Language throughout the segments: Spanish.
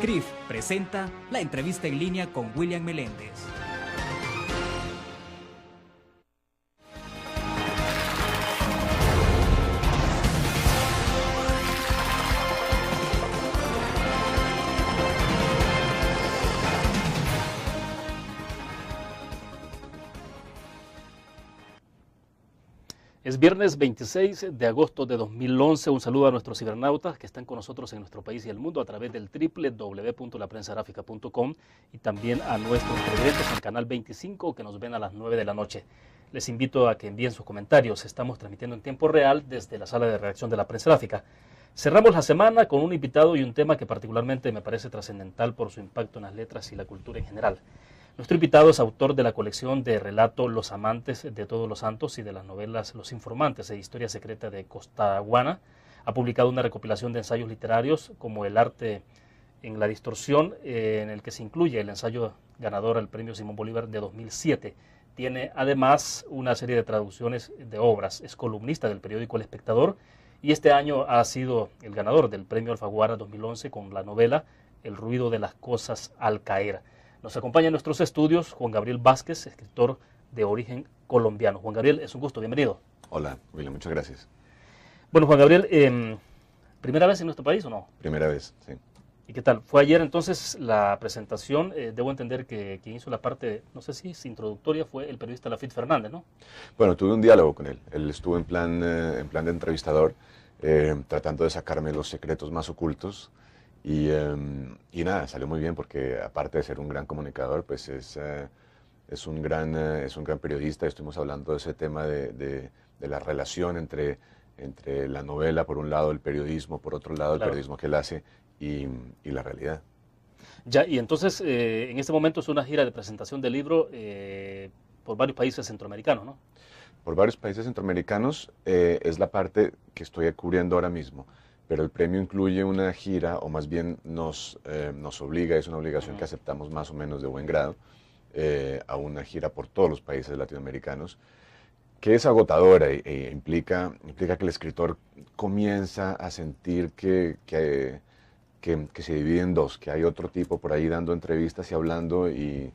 CRIF presenta la entrevista en línea con William Meléndez. Es viernes 26 de agosto de 2011. Un saludo a nuestros cibernautas que están con nosotros en nuestro país y el mundo a través del www.laprensagráfica.com y también a nuestros televidentes en Canal 25 que nos ven a las 9 de la noche. Les invito a que envíen sus comentarios. Estamos transmitiendo en tiempo real desde la sala de redacción de La Prensa Gráfica. Cerramos la semana con un invitado y un tema que particularmente me parece trascendental por su impacto en las letras y la cultura en general. Nuestro invitado es autor de la colección de relato Los Amantes de Todos los Santos y de las novelas Los Informantes e Historia Secreta de Costaguana. Ha publicado una recopilación de ensayos literarios como El arte en la distorsión, en el que se incluye el ensayo ganador al Premio Simón Bolívar de 2007. Tiene además una serie de traducciones de obras. Es columnista del periódico El Espectador y este año ha sido el ganador del Premio Alfaguara 2011 con la novela El ruido de las cosas al caer. Nos acompaña en nuestros estudios Juan Gabriel Vázquez, escritor de origen colombiano. Juan Gabriel, es un gusto, bienvenido. Hola, William, muchas gracias. Bueno, Juan Gabriel, ¿primera vez en nuestro país o no? Primera vez, sí. ¿Y qué tal? Fue ayer entonces la presentación. Debo entender que quien hizo la parte, no sé si es introductoria, fue el periodista Lafit Fernández, ¿no? Bueno, tuve un diálogo con él. Él estuvo en plan de entrevistador, tratando de sacarme los secretos más ocultos. Y nada, salió muy bien porque aparte de ser un gran comunicador, pues es un gran periodista. Estuvimos hablando de ese tema de la relación entre la novela, por un lado, el periodismo, por otro lado, el periodismo que él hace y la realidad. Ya, y entonces en este momento es una gira de presentación del libro por varios países centroamericanos, ¿no? Por varios países centroamericanos es la parte que estoy cubriendo ahora mismo. Pero el premio incluye una gira, o más bien nos obliga, es una obligación que aceptamos más o menos de buen grado, a una gira por todos los países latinoamericanos, que es agotadora e implica que el escritor comienza a sentir que se divide en dos, que hay otro tipo por ahí dando entrevistas y hablando y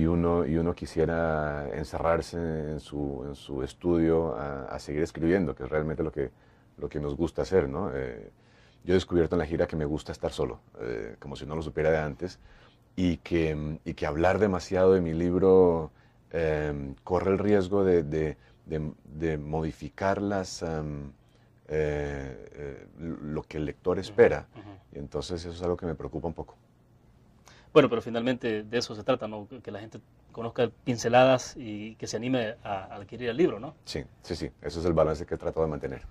uno quisiera encerrarse en su estudio a seguir escribiendo, que es realmente lo que nos gusta hacer, ¿no? Yo he descubierto en la gira que me gusta estar solo, como si no lo supiera de antes, y que hablar demasiado de mi libro corre el riesgo de modificar lo que el lector espera, y entonces eso es algo que me preocupa un poco. Bueno, pero finalmente de eso se trata, ¿no? Que la gente conozca pinceladas y que se anime a adquirir el libro, ¿no? Sí, eso es el balance que trato de mantener.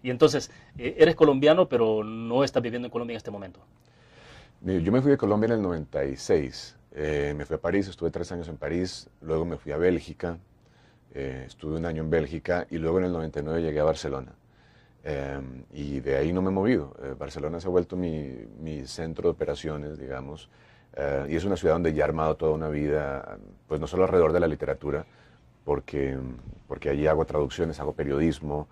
Y entonces, eres colombiano, pero no estás viviendo en Colombia en este momento. Yo me fui de Colombia en el 96, me fui a París, estuve 3 años en París, luego me fui a Bélgica, estuve 1 año en Bélgica y luego en el 99 llegué a Barcelona. Y de ahí no me he movido. Barcelona se ha vuelto mi centro de operaciones, digamos, y es una ciudad donde ya he armado toda una vida, pues no solo alrededor de la literatura, porque allí hago traducciones, hago periodismo,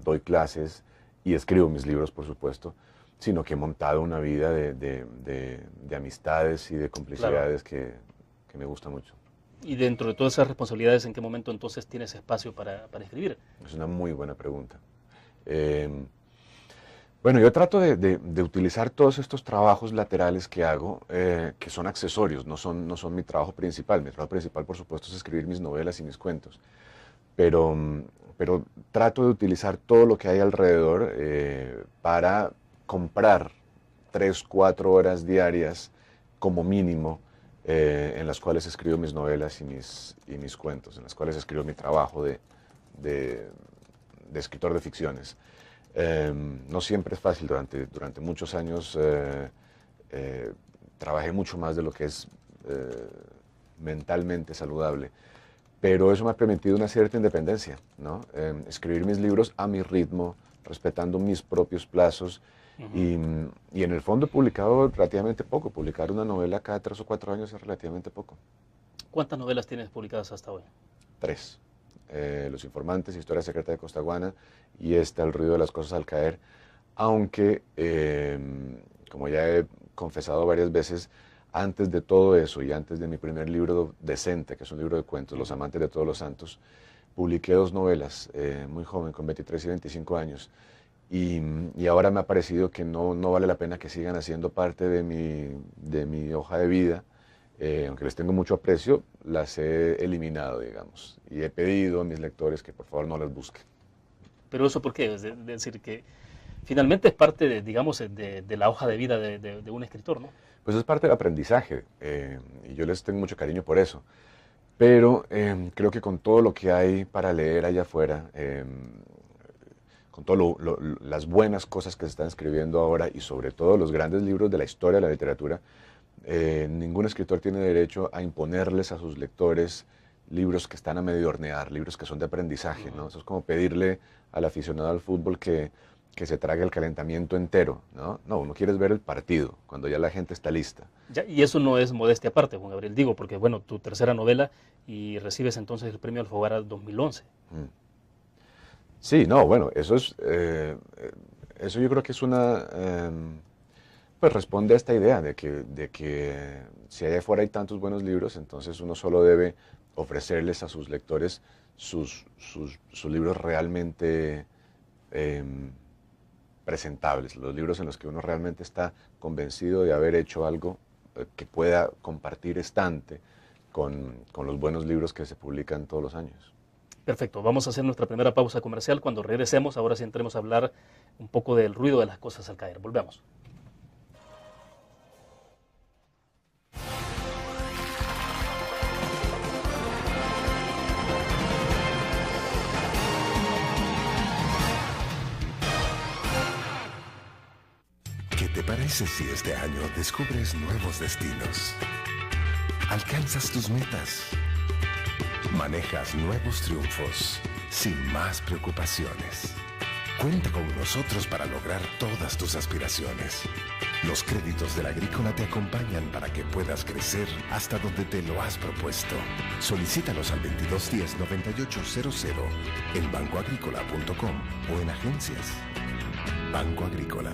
doy clases y escribo mis libros, por supuesto, sino que he montado una vida de amistades y de complicidades que me gusta mucho. Y dentro de todas esas responsabilidades, ¿en qué momento entonces tienes espacio para escribir? Es una muy buena pregunta. Bueno, yo trato de utilizar todos estos trabajos laterales que hago, que son accesorios, no son mi trabajo principal. Mi trabajo principal, por supuesto, es escribir mis novelas y mis cuentos. Pero trato de utilizar todo lo que hay alrededor para comprar 3-4 horas diarias como mínimo, en las cuales escribo mis novelas y mis cuentos, en las cuales escribo mi trabajo de escritor de ficciones. No siempre es fácil, durante muchos años trabajé mucho más de lo que es mentalmente saludable, pero eso me ha permitido una cierta independencia, ¿no? Escribir mis libros a mi ritmo, respetando mis propios plazos, y en el fondo he publicado relativamente poco. Publicar una novela cada 3 o 4 años es relativamente poco. ¿Cuántas novelas tienes publicadas hasta hoy? 3. Los Informantes, Historia Secreta de Costaguana y El ruido de las cosas al caer, aunque como ya he confesado varias veces, antes de todo eso y antes de mi primer libro decente, que es un libro de cuentos, Los amantes de todos los santos, publiqué 2 novelas, muy joven, con 23 y 25 años. Y ahora me ha parecido que no vale la pena que sigan haciendo parte de mi hoja de vida. Aunque les tengo mucho aprecio, las he eliminado, digamos. Y he pedido a mis lectores que por favor no las busquen. Pero eso, ¿por qué? Es decir, que finalmente es parte, digamos, de la hoja de vida de un escritor, ¿no? Pues es parte del aprendizaje, y yo les tengo mucho cariño por eso. Pero creo que con todo lo que hay para leer allá afuera, con todas las buenas cosas que se están escribiendo ahora y sobre todo los grandes libros de la historia de la literatura, ningún escritor tiene derecho a imponerles a sus lectores libros que están a medio hornear, libros que son de aprendizaje, ¿no? Eso es como pedirle al aficionado al fútbol que se trague el calentamiento entero, ¿no? No, uno quiere ver el partido, cuando ya la gente está lista. Ya, y eso no es modestia aparte, Juan Gabriel, digo, porque, bueno, tu tercera novela y recibes entonces el premio Alfaguara 2011. Sí, no, bueno, eso yo creo que es pues responde a esta idea de que si allá afuera hay tantos buenos libros, entonces uno solo debe ofrecerles a sus lectores sus libros realmente presentables, los libros en los que uno realmente está convencido de haber hecho algo que pueda compartir estante con los buenos libros que se publican todos los años. Perfecto, vamos a hacer nuestra primera pausa comercial. Cuando regresemos, ahora sí entremos a hablar un poco del ruido de las cosas al caer. Volvemos. ¿Qué te parece si este año descubres nuevos destinos? Alcanzas tus metas. Manejas nuevos triunfos sin más preocupaciones. Cuenta con nosotros para lograr todas tus aspiraciones. Los créditos de la Agrícola te acompañan para que puedas crecer hasta donde te lo has propuesto. Solicítalos al 2210-9800 en bancoagrícola.com o en agencias. Banco Agrícola.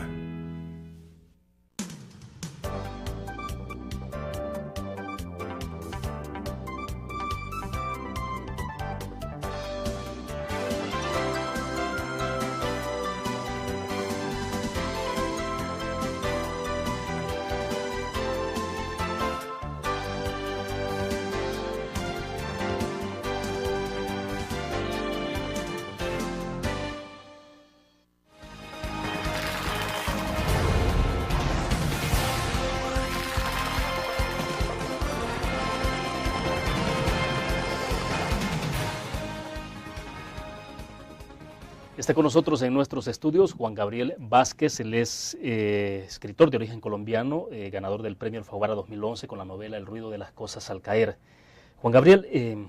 Está con nosotros en nuestros estudios Juan Gabriel Vázquez. Él es escritor de origen colombiano, ganador del premio Alfaguara 2011 con la novela El ruido de las cosas al caer. Juan Gabriel,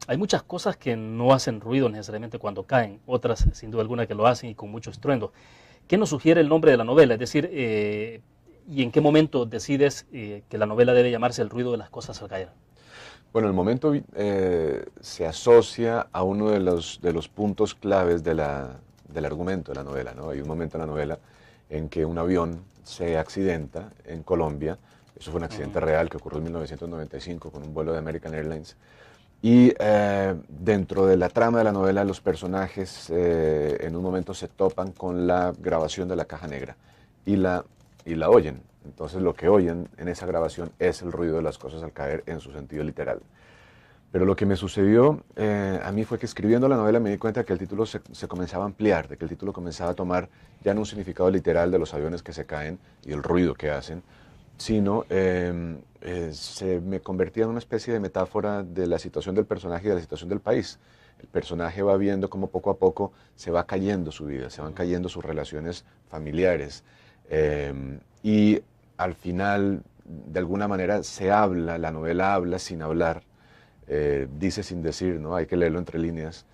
hay muchas cosas que no hacen ruido necesariamente cuando caen, otras sin duda alguna que lo hacen y con mucho estruendo. ¿Qué nos sugiere el nombre de la novela? Es decir, ¿y en qué momento decides que la novela debe llamarse El ruido de las cosas al caer? Bueno, el momento se asocia a uno de los puntos claves del argumento de la novela, ¿no? Hay un momento en la novela en que un avión se accidenta en Colombia. Eso fue un accidente real que ocurrió en 1995 con un vuelo de American Airlines. Y dentro de la trama de la novela, los personajes en un momento se topan con la grabación de la caja negra y la oyen. Entonces lo que oyen en esa grabación es el ruido de las cosas al caer en su sentido literal. Pero lo que me sucedió a mí fue que escribiendo la novela me di cuenta que el título se comenzaba a ampliar, de que el título comenzaba a tomar ya no un significado literal de los aviones que se caen y el ruido que hacen, sino se me convertía en una especie de metáfora de la situación del personaje y de la situación del país. El personaje va viendo cómo poco a poco se va cayendo su vida, se van cayendo sus relaciones familiares, y al final, de alguna manera, se habla, la novela habla sin hablar, dice sin decir, ¿no? Hay que leerlo entre líneas,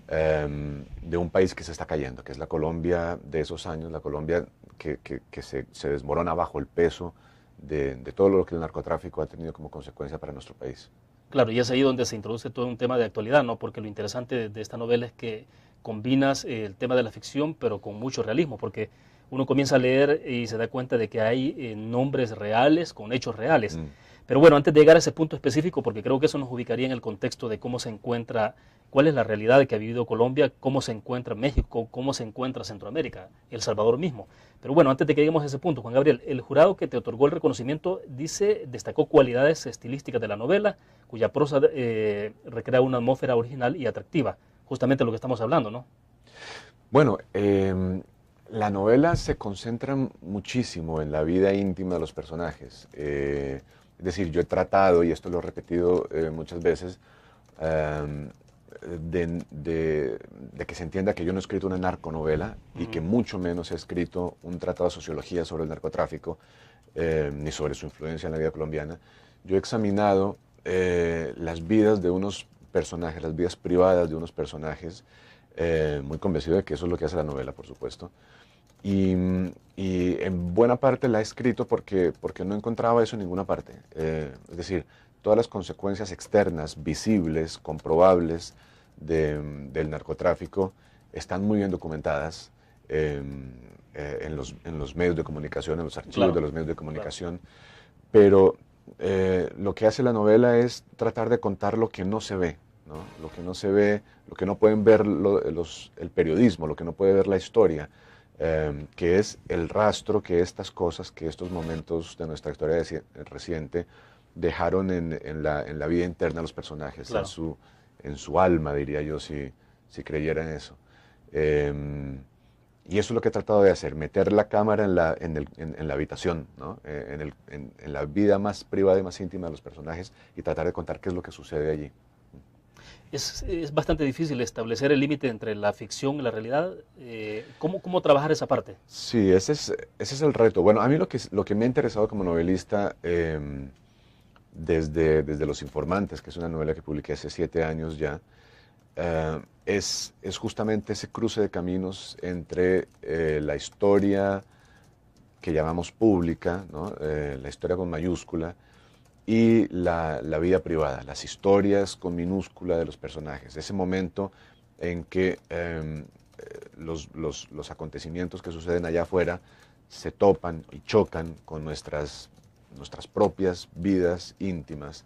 de un país que se está cayendo, que es la Colombia de esos años, la Colombia que se desmorona bajo el peso de todo lo que el narcotráfico ha tenido como consecuencia para nuestro país. Claro, y es ahí donde se introduce todo un tema de actualidad, ¿no? Porque lo interesante de esta novela es que combinas el tema de la ficción, pero con mucho realismo, porque uno comienza a leer y se da cuenta de que hay nombres reales con hechos reales. Mm. Pero bueno, antes de llegar a ese punto específico, porque creo que eso nos ubicaría en el contexto de cómo se encuentra, cuál es la realidad de que ha vivido Colombia, cómo se encuentra México, cómo se encuentra Centroamérica, El Salvador mismo. Pero bueno, antes de que lleguemos a ese punto, Juan Gabriel, el jurado que te otorgó el reconocimiento destacó cualidades estilísticas de la novela, cuya prosa recrea una atmósfera original y atractiva, justamente lo que estamos hablando, ¿no? Bueno, la novela se concentra muchísimo en la vida íntima de los personajes. Es decir, yo he tratado, y esto lo he repetido muchas veces, de que se entienda que yo no he escrito una narconovela y que mucho menos he escrito un tratado de sociología sobre el narcotráfico, ni sobre su influencia en la vida colombiana. Yo he examinado las vidas de unos personajes, las vidas privadas de unos personajes, muy convencido de que eso es lo que hace la novela, por supuesto. Y en buena parte la he escrito porque no encontraba eso en ninguna parte. Es decir, todas las consecuencias externas, visibles, comprobables del narcotráfico están muy bien documentadas en los medios de comunicación, en los archivos de los medios de comunicación. Pero lo que hace la novela es tratar de contar lo que no se ve, ¿no? Lo que no se ve, lo que no pueden ver el periodismo, lo que no puede ver la historia. Que es el rastro que estas cosas, que estos momentos de nuestra historia reciente dejaron en la vida interna de los personajes, claro, en su alma, diría yo, si creyera en eso. Y eso es lo que he tratado de hacer, meter la cámara en la habitación, ¿no? En la vida más privada y más íntima de los personajes y tratar de contar qué es lo que sucede allí. Es bastante difícil establecer el límite entre la ficción y la realidad. ¿Cómo trabajar esa parte? Sí, ese es el reto. Bueno, a mí lo que me ha interesado como novelista desde Los Informantes, que es una novela que publiqué hace 7 años ya, es justamente ese cruce de caminos entre la historia que llamamos pública, ¿no? La historia con mayúscula, y la vida privada, las historias con minúscula de los personajes. Ese momento en que los acontecimientos que suceden allá afuera se topan y chocan con nuestras propias vidas íntimas.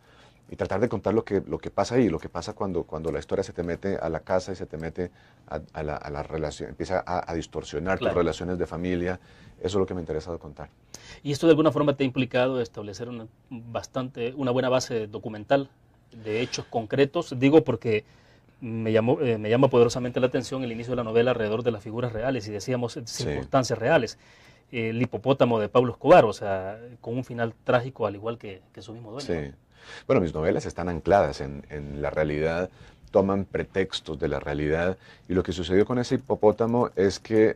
Y tratar de contar lo que pasa ahí, lo que pasa cuando la historia se te mete a la casa y se te mete a la relación, empieza a distorsionar tus relaciones de familia. Eso es lo que me ha interesado contar. ¿Y esto de alguna forma te ha implicado establecer una buena base documental de hechos concretos? Digo porque me llama poderosamente la atención el inicio de la novela alrededor de las figuras reales y decíamos circunstancias reales. El hipopótamo de Pablo Escobar, o sea, con un final trágico al igual que su mismo dueño. Sí. Bueno, mis novelas están ancladas en la realidad, toman pretextos de la realidad, y lo que sucedió con ese hipopótamo es que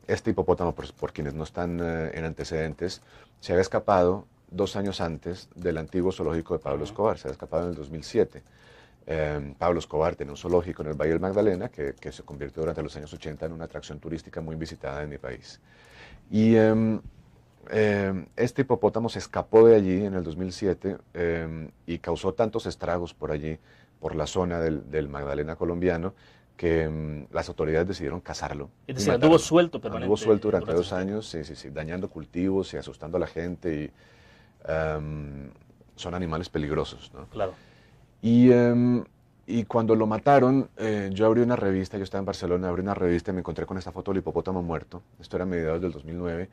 este hipopótamo, por quienes no están en antecedentes, se había escapado 2 años antes del antiguo zoológico de Pablo Escobar, se había escapado en el 2007. Pablo Escobar tenía un zoológico en el Valle del Magdalena que se convirtió durante los años 80 en una atracción turística muy visitada en mi país. Y este hipopótamo se escapó de allí en el 2007 y causó tantos estragos por allí, por la zona del Magdalena colombiano, que las autoridades decidieron cazarlo. Es decir, anduvo suelto permanente. Anduvo suelto durante 2 años, sí, dañando cultivos y asustando a la gente. Y, son animales peligrosos, ¿no? Claro. Y cuando lo mataron, yo abrí una revista, yo estaba en Barcelona, abrí una revista y me encontré con esta foto del hipopótamo muerto. Esto era a mediados del 2009.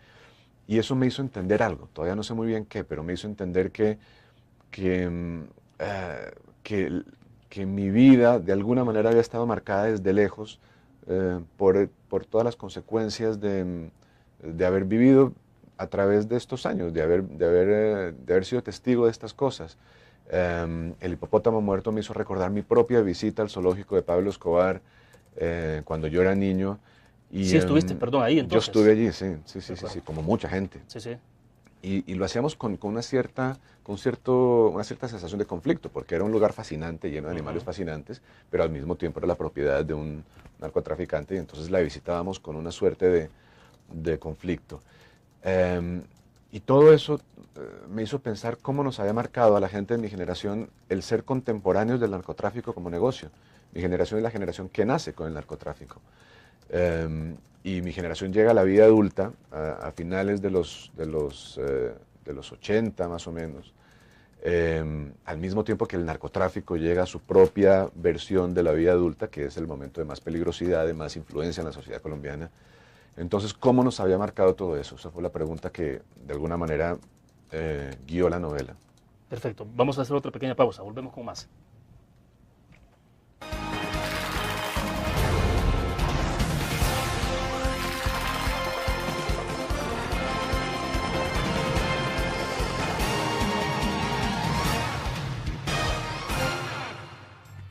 Y eso me hizo entender algo, todavía no sé muy bien qué, pero me hizo entender que mi vida de alguna manera había estado marcada desde lejos por todas las consecuencias de haber vivido a través de estos años, de haber sido testigo de estas cosas. El hipopótamo muerto me hizo recordar mi propia visita al zoológico de Pablo Escobar cuando yo era niño. Y, sí, estuviste, perdón, ahí entonces. Yo estuve allí, sí, como mucha gente. Sí. Y lo hacíamos con una cierta sensación de conflicto, porque era un lugar fascinante, lleno de animales fascinantes, pero al mismo tiempo era la propiedad de un narcotraficante, y entonces la visitábamos con una suerte de conflicto. Y todo eso me hizo pensar cómo nos había marcado a la gente de mi generación el ser contemporáneos del narcotráfico como negocio. Mi generación es la generación que nace con el narcotráfico. Y mi generación llega a la vida adulta a finales de los 80 más o menos, al mismo tiempo que el narcotráfico llega a su propia versión de la vida adulta, que es el momento de más peligrosidad, de más influencia en la sociedad colombiana. Entonces, ¿cómo nos había marcado todo eso? Esa fue la pregunta que de alguna manera guió la novela. Perfecto. Vamos a hacer otra pequeña pausa. Volvemos con más.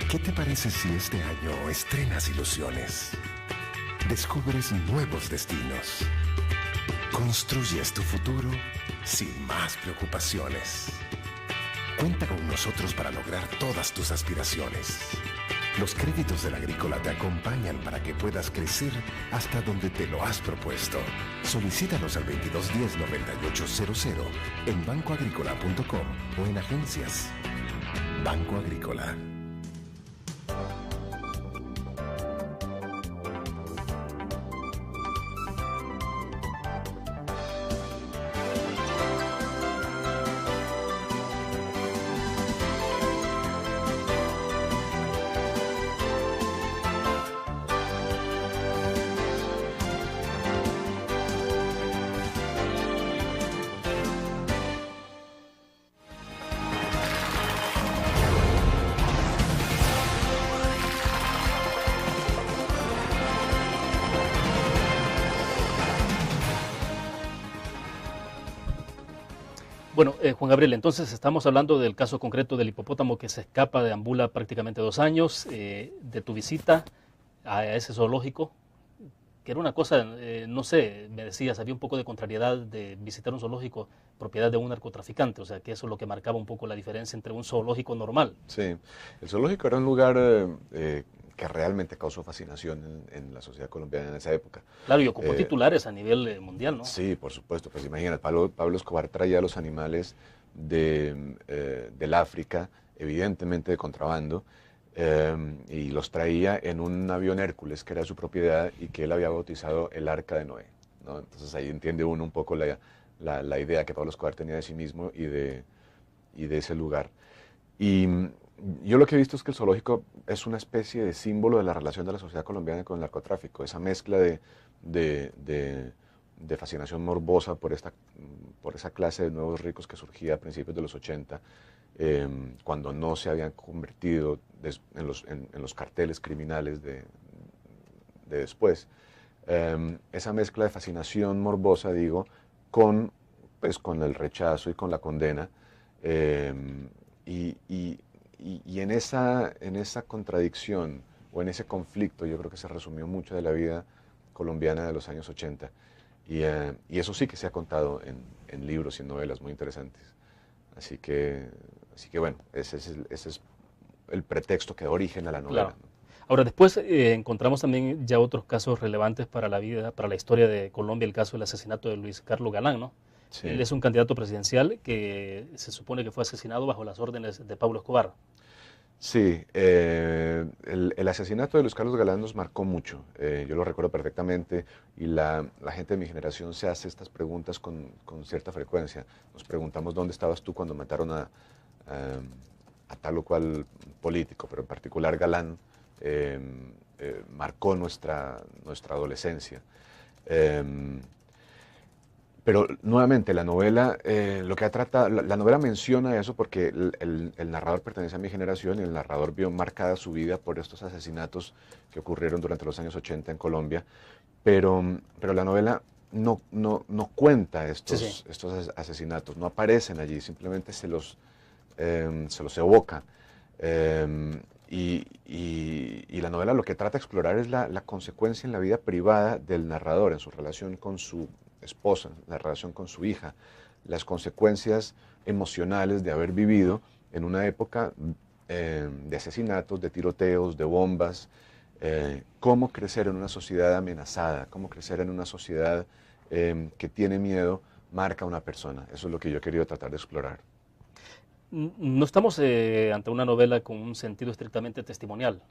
¿Qué te parece si este año estrenas ilusiones? Descubres nuevos destinos. Construyes tu futuro sin más preocupaciones. Cuenta con nosotros para lograr todas tus aspiraciones. Los créditos del Agrícola te acompañan para que puedas crecer hasta donde te lo has propuesto. Solicítalos al 2210-9800 en bancoagricola.com o en agencias. Banco Agrícola. Bueno, Juan Gabriel, entonces estamos hablando del caso concreto del hipopótamo que se escapa, deambula prácticamente 2 años, de tu visita a ese zoológico, que era una cosa, no sé, me decías, había un poco de contrariedad de visitar un zoológico propiedad de un narcotraficante, o sea, que eso es lo que marcaba un poco la diferencia entre un zoológico normal. Sí, el zoológico era un lugar que realmente causó fascinación en la sociedad colombiana en esa época. Claro, y ocupó titulares a nivel mundial, ¿no? Sí, por supuesto. Pues imagínate, Pablo Escobar traía los animales del África, evidentemente de contrabando, y los traía en un avión Hércules, que era su propiedad y que él había bautizado el Arca de Noé, ¿no? Entonces ahí entiende uno un poco la idea que Pablo Escobar tenía de sí mismo y de ese lugar. Y yo lo que he visto es que el zoológico es una especie de símbolo de la relación de la sociedad colombiana con el narcotráfico, esa mezcla de fascinación morbosa por esa clase de nuevos ricos que surgía a principios de los 80, cuando no se habían convertido en los carteles criminales de después. Esa mezcla de fascinación morbosa, digo, con el rechazo y con la condena, y en esa contradicción o en ese conflicto yo creo que se resumió mucho de la vida colombiana de los años 80. Y eso sí que se ha contado en libros y en novelas muy interesantes. Así que bueno, ese es el pretexto que da origen a la novela. Claro. Ahora, después encontramos también ya otros casos relevantes para la vida, para la historia de Colombia, el caso del asesinato de Luis Carlos Galán, ¿no? Sí. Él es un candidato presidencial que se supone que fue asesinado bajo las órdenes de Pablo Escobar. Sí, el asesinato de Luis Carlos Galán nos marcó mucho. Yo lo recuerdo perfectamente y la gente de mi generación se hace estas preguntas con cierta frecuencia. Nos preguntamos dónde estabas tú cuando mataron a tal o cual político, pero en particular Galán marcó nuestra adolescencia. Pero nuevamente la novela, la novela menciona eso porque el narrador pertenece a mi generación y el narrador vio marcada su vida por estos asesinatos que ocurrieron durante los años 80 en Colombia, pero la novela no cuenta estos asesinatos, no aparecen allí, simplemente se los evoca. Y la novela lo que trata de explorar es la consecuencia en la vida privada del narrador, en su relación con su esposa, la relación con su hija, las consecuencias emocionales de haber vivido en una época de asesinatos, de tiroteos, de bombas, cómo crecer en una sociedad amenazada, cómo crecer en una sociedad que tiene miedo, marca a una persona. Eso es lo que yo he querido tratar de explorar. No estamos ante una novela con un sentido estrictamente testimonial.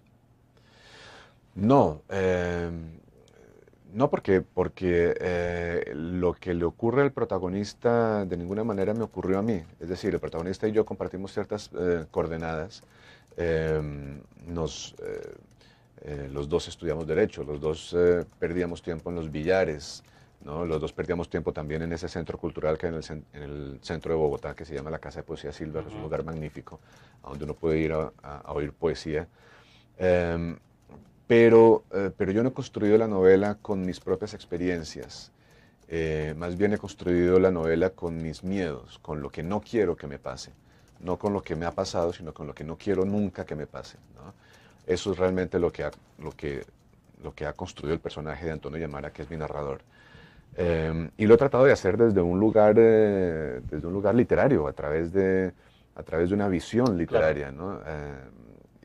No, No, porque lo que le ocurre al protagonista de ninguna manera me ocurrió a mí. Es decir, el protagonista y yo compartimos ciertas coordenadas. Los dos estudiamos Derecho, los dos perdíamos tiempo en los billares, ¿no? Los dos perdíamos tiempo también en ese centro cultural que hay en el centro de Bogotá, que se llama la Casa de Poesía Silva. Es un lugar magnífico, a donde uno puede ir a oír poesía. Pero yo no he construido la novela con mis propias experiencias. Más bien he construido la novela con mis miedos, con lo que no quiero que me pase. No con lo que me ha pasado, sino con lo que no quiero nunca que me pase, ¿no? Eso es realmente lo que ha construido el personaje de Antonio Llamara, que es mi narrador. Y lo he tratado de hacer desde un lugar literario, a través de una visión literaria, claro, ¿no?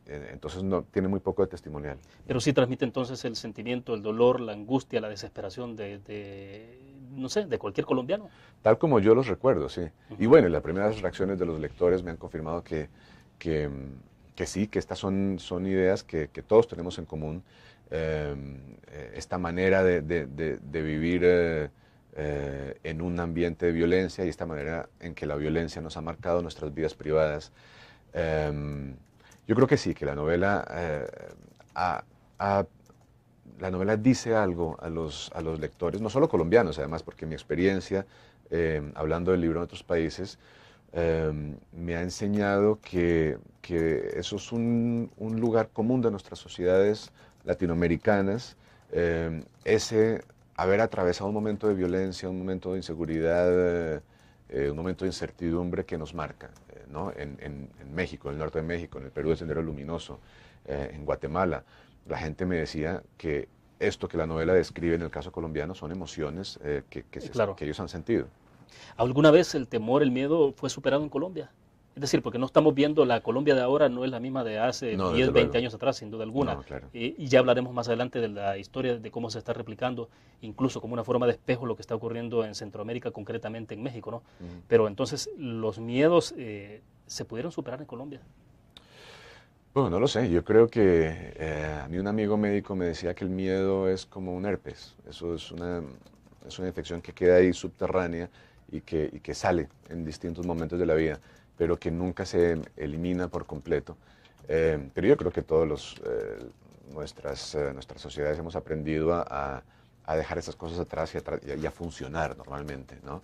Entonces no, tiene muy poco de testimonial. Pero sí transmite entonces el sentimiento, el dolor, la angustia, la desesperación no sé, de cualquier colombiano. Tal como yo los recuerdo, sí. Y bueno, las primeras reacciones de los lectores me han confirmado que sí, que estas son ideas que todos tenemos en común. Esta manera de vivir en un ambiente de violencia y esta manera en que la violencia nos ha marcado nuestras vidas privadas. Yo creo que sí, que la novela dice algo a los lectores, no solo colombianos además, porque mi experiencia, hablando del libro en otros países, me ha enseñado que eso es un lugar común de nuestras sociedades latinoamericanas, ese haber atravesado un momento de violencia, un momento de inseguridad, un momento de incertidumbre que nos marca, ¿no? En México, en el norte de México, en el Perú de Sendero Luminoso, en Guatemala. La gente me decía que esto que la novela describe en el caso colombiano son emociones que ellos han sentido. ¿Alguna vez el temor, el miedo fue superado en Colombia? Es decir, porque no estamos viendo la Colombia de ahora, no es la misma de hace 10, 20 años atrás, sin duda alguna. No, claro. Y ya hablaremos más adelante de la historia, de cómo se está replicando, incluso como una forma de espejo lo que está ocurriendo en Centroamérica, concretamente en México, ¿no? Pero entonces, ¿los miedos se pudieron superar en Colombia? Bueno, no lo sé. Yo creo que a mí un amigo médico me decía que el miedo es como un herpes. Eso es una infección que queda ahí subterránea y que sale en distintos momentos de la vida, pero que nunca se elimina por completo. Pero yo creo que todos nuestras sociedades hemos aprendido a dejar esas cosas atrás y a funcionar normalmente, ¿no?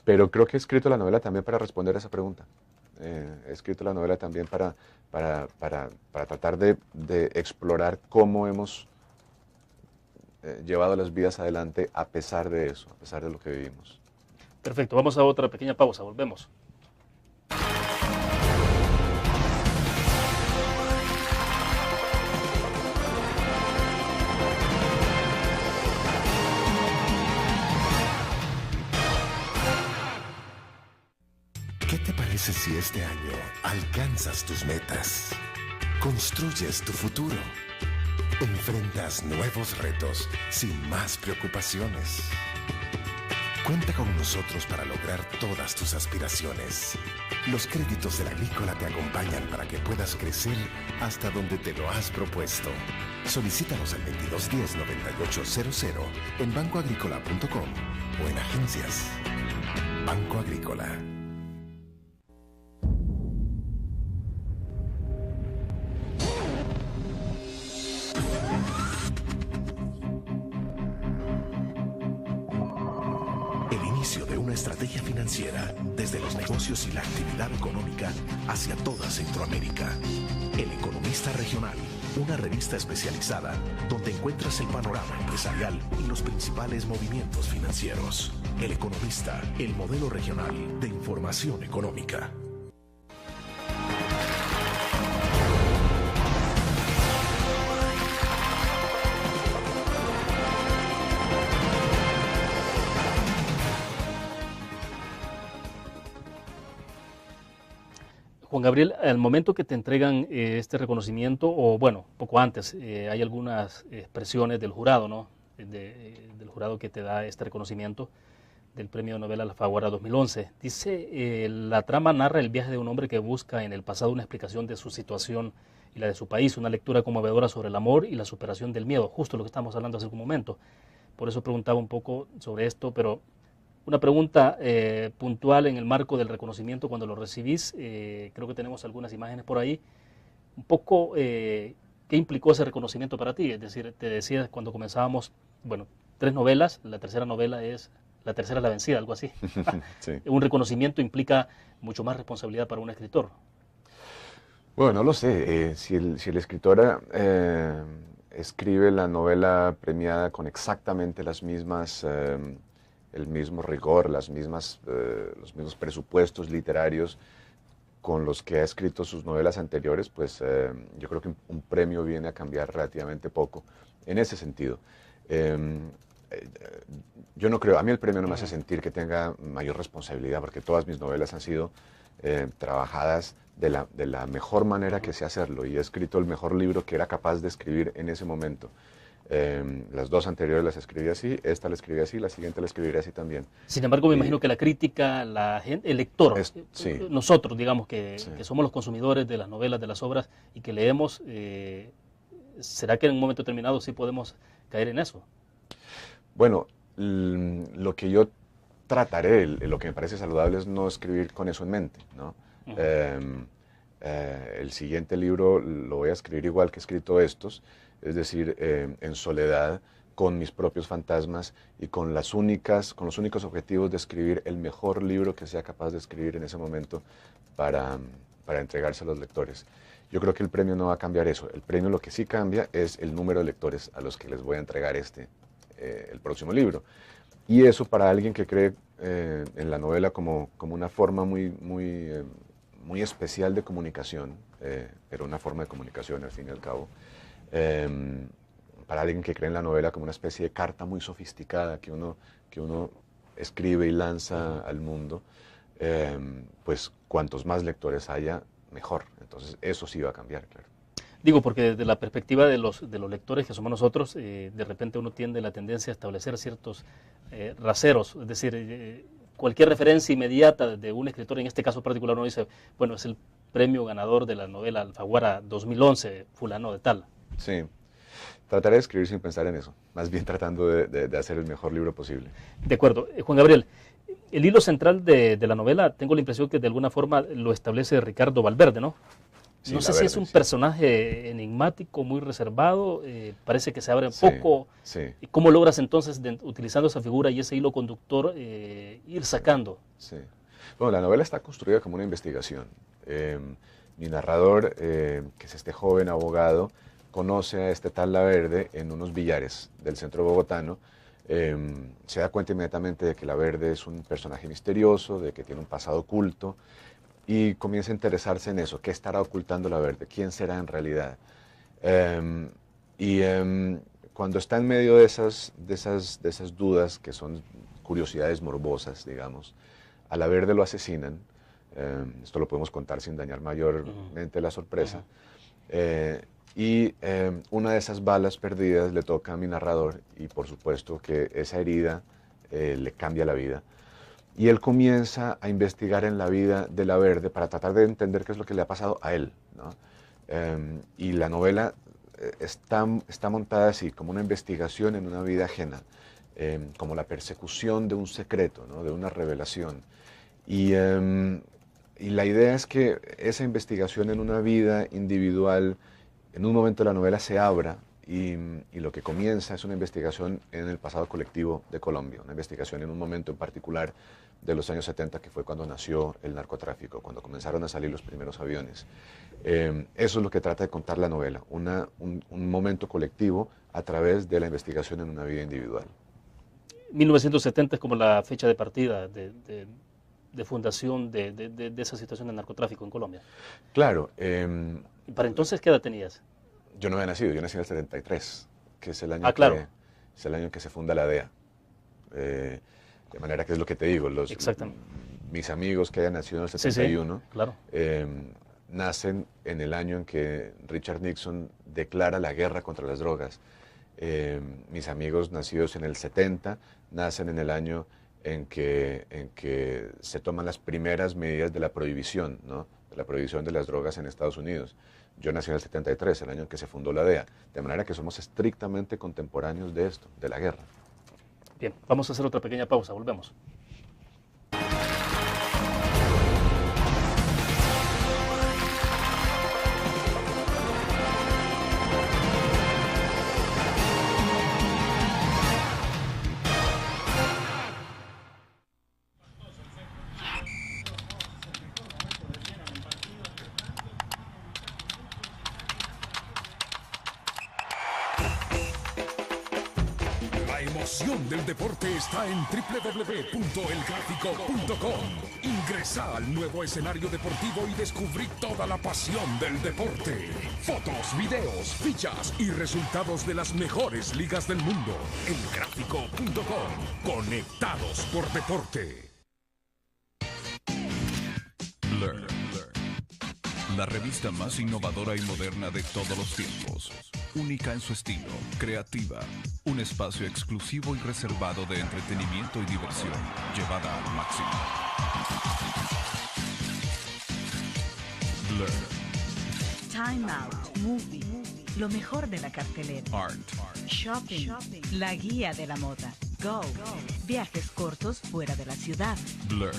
Pero creo que he escrito la novela también para responder a esa pregunta. He escrito la novela también para tratar de explorar cómo hemos llevado las vidas adelante a pesar de eso, a pesar de lo que vivimos. Perfecto, vamos a otra pequeña pausa, volvemos. ¿Qué te parece si este año alcanzas tus metas? Construyes tu futuro. Enfrentas nuevos retos sin más preocupaciones. Cuenta con nosotros para lograr todas tus aspiraciones. Los créditos de la Agrícola te acompañan para que puedas crecer hasta donde te lo has propuesto. Solicítalos al 2210-9800 en bancoagricola.com o en agencias. Banco Agrícola. De una estrategia financiera desde los negocios y la actividad económica hacia toda Centroamérica. El Economista Regional, una revista especializada donde encuentras el panorama empresarial y los principales movimientos financieros. El Economista, el modelo regional de información económica. Juan Gabriel, al momento que te entregan este reconocimiento, o bueno, poco antes, hay algunas expresiones del jurado, ¿no? Del jurado que te da este reconocimiento del Premio Nobel Alfaguara 2011. Dice, la trama narra el viaje de un hombre que busca en el pasado una explicación de su situación y la de su país, una lectura conmovedora sobre el amor y la superación del miedo, justo lo que estamos hablando hace un momento. Por eso preguntaba un poco sobre esto, pero una pregunta puntual en el marco del reconocimiento cuando lo recibís, creo que tenemos algunas imágenes por ahí, un poco ¿qué implicó ese reconocimiento para ti? Es decir, te decía cuando comenzábamos, bueno, 3 novelas, la tercera novela es La tercera es la vencida, algo así. Sí. Un reconocimiento implica mucho más responsabilidad para un escritor. Bueno, no lo sé. Si el escritor escribe la novela premiada con exactamente las mismas, el mismo rigor, los mismos presupuestos literarios con los que ha escrito sus novelas anteriores, pues yo creo que un premio viene a cambiar relativamente poco en ese sentido. Yo no creo, a mí el premio no me hace sentir que tenga mayor responsabilidad, porque todas mis novelas han sido trabajadas de la mejor manera que sé hacerlo, y he escrito el mejor libro que era capaz de escribir en ese momento. Las 2 anteriores las escribí así, esta la escribí así, la siguiente la escribiré así también. Sin embargo, me imagino que la crítica, la gente, el lector, sí. nosotros, digamos, que Sí. somos los consumidores de las novelas, de las obras, y que leemos, ¿será que en un momento determinado sí podemos caer en eso? Bueno, lo que yo trataré, lo que me parece saludable es no escribir con eso en mente, ¿no? Ujú. El siguiente libro lo voy a escribir igual que he escrito estos, es decir, en soledad, con mis propios fantasmas y con los únicos objetivos de escribir el mejor libro que sea capaz de escribir en ese momento para entregarse a los lectores. Yo creo que el premio no va a cambiar eso. El premio lo que sí cambia es el número de lectores a los que les voy a entregar el próximo libro. Y eso, para alguien que cree en la novela como una forma muy especial de comunicación, pero una forma de comunicación al fin y al cabo, para alguien que cree en la novela como una especie de carta muy sofisticada que uno escribe y lanza al mundo, pues cuantos más lectores haya, mejor. Entonces eso sí va a cambiar, claro. Digo, porque desde la perspectiva de los lectores que somos nosotros, de repente uno tiende la tendencia a establecer ciertos raseros, es decir, cualquier referencia inmediata de un escritor, en este caso particular, uno dice, bueno, es el premio ganador de la novela Alfaguara 2011, fulano de tal. Sí, trataré de escribir sin pensar en eso, más bien tratando de hacer el mejor libro posible. De acuerdo. Juan Gabriel, el hilo central de la novela, tengo la impresión que de alguna forma lo establece Ricardo Valverde, ¿no? Sí, No sé si Valverde, es un sí. personaje enigmático, muy reservado, parece que se abre un Sí, poco. sí. ¿Y cómo logras entonces, utilizando esa figura y ese hilo conductor, ir sacando? Sí. Bueno, la novela está construida como una investigación. Mi narrador, que es este joven abogado, conoce a este tal Laverde en unos billares del centro bogotano. Se da cuenta inmediatamente de que Laverde es un personaje misterioso, de que tiene un pasado oculto, y comienza a interesarse en eso. ¿Qué estará ocultando Laverde? ¿Quién será en realidad? Cuando está en medio de esas dudas, que son curiosidades morbosas, digamos, a Laverde lo asesinan. Esto lo podemos contar sin dañar mayormente la sorpresa. Una de esas balas perdidas le toca a mi narrador, y por supuesto que esa herida le cambia la vida. Y él comienza a investigar en la vida de Laverde para tratar de entender qué es lo que le ha pasado a él, ¿no? Y la novela está montada así, como una investigación en una vida ajena, como la persecución de un secreto, ¿no? De una revelación. Y la idea es que esa investigación en una vida individual, en un momento de la novela se abra, y lo que comienza es una investigación en el pasado colectivo de Colombia, una investigación en un momento en particular de los años 70, que fue cuando nació el narcotráfico, cuando comenzaron a salir los primeros aviones. Eso es lo que trata de contar la novela, un momento colectivo a través de la investigación en una vida individual. 1970 es como la fecha de partida, de fundación de esa situación de narcotráfico en Colombia. Claro. ¿Y para entonces qué edad tenías? Yo no había nacido, yo nací en el 73, que es el año, es el año en que se funda la DEA. De manera que es lo que te digo, mis amigos que hayan nacido en el 71, sí, claro. Nacen en el año en que Richard Nixon declara la guerra contra las drogas. Mis amigos nacidos en el 70 nacen en el año en que se toman las primeras medidas de la prohibición, ¿no? de la prohibición de las drogas en Estados Unidos. Yo nací en el 73, el año en que se fundó la DEA, de manera que somos estrictamente contemporáneos de esto, de la guerra. Bien, vamos a hacer otra pequeña pausa, volvemos. La emoción del deporte está en www.elgráfico.com. Ingresa al nuevo escenario deportivo y descubrí toda la pasión del deporte. Fotos, videos, fichas y resultados de las mejores ligas del mundo. Elgráfico.com. Conectados por deporte. Blur. La revista más innovadora y moderna de todos los tiempos. Única en su estilo, creativa. Un espacio exclusivo y reservado de entretenimiento y diversión, llevada al máximo. Blur. Time Out, Movie, lo mejor de la cartelera. Art. Shopping, la guía de la moda. Go, viajes cortos fuera de la ciudad. Blur.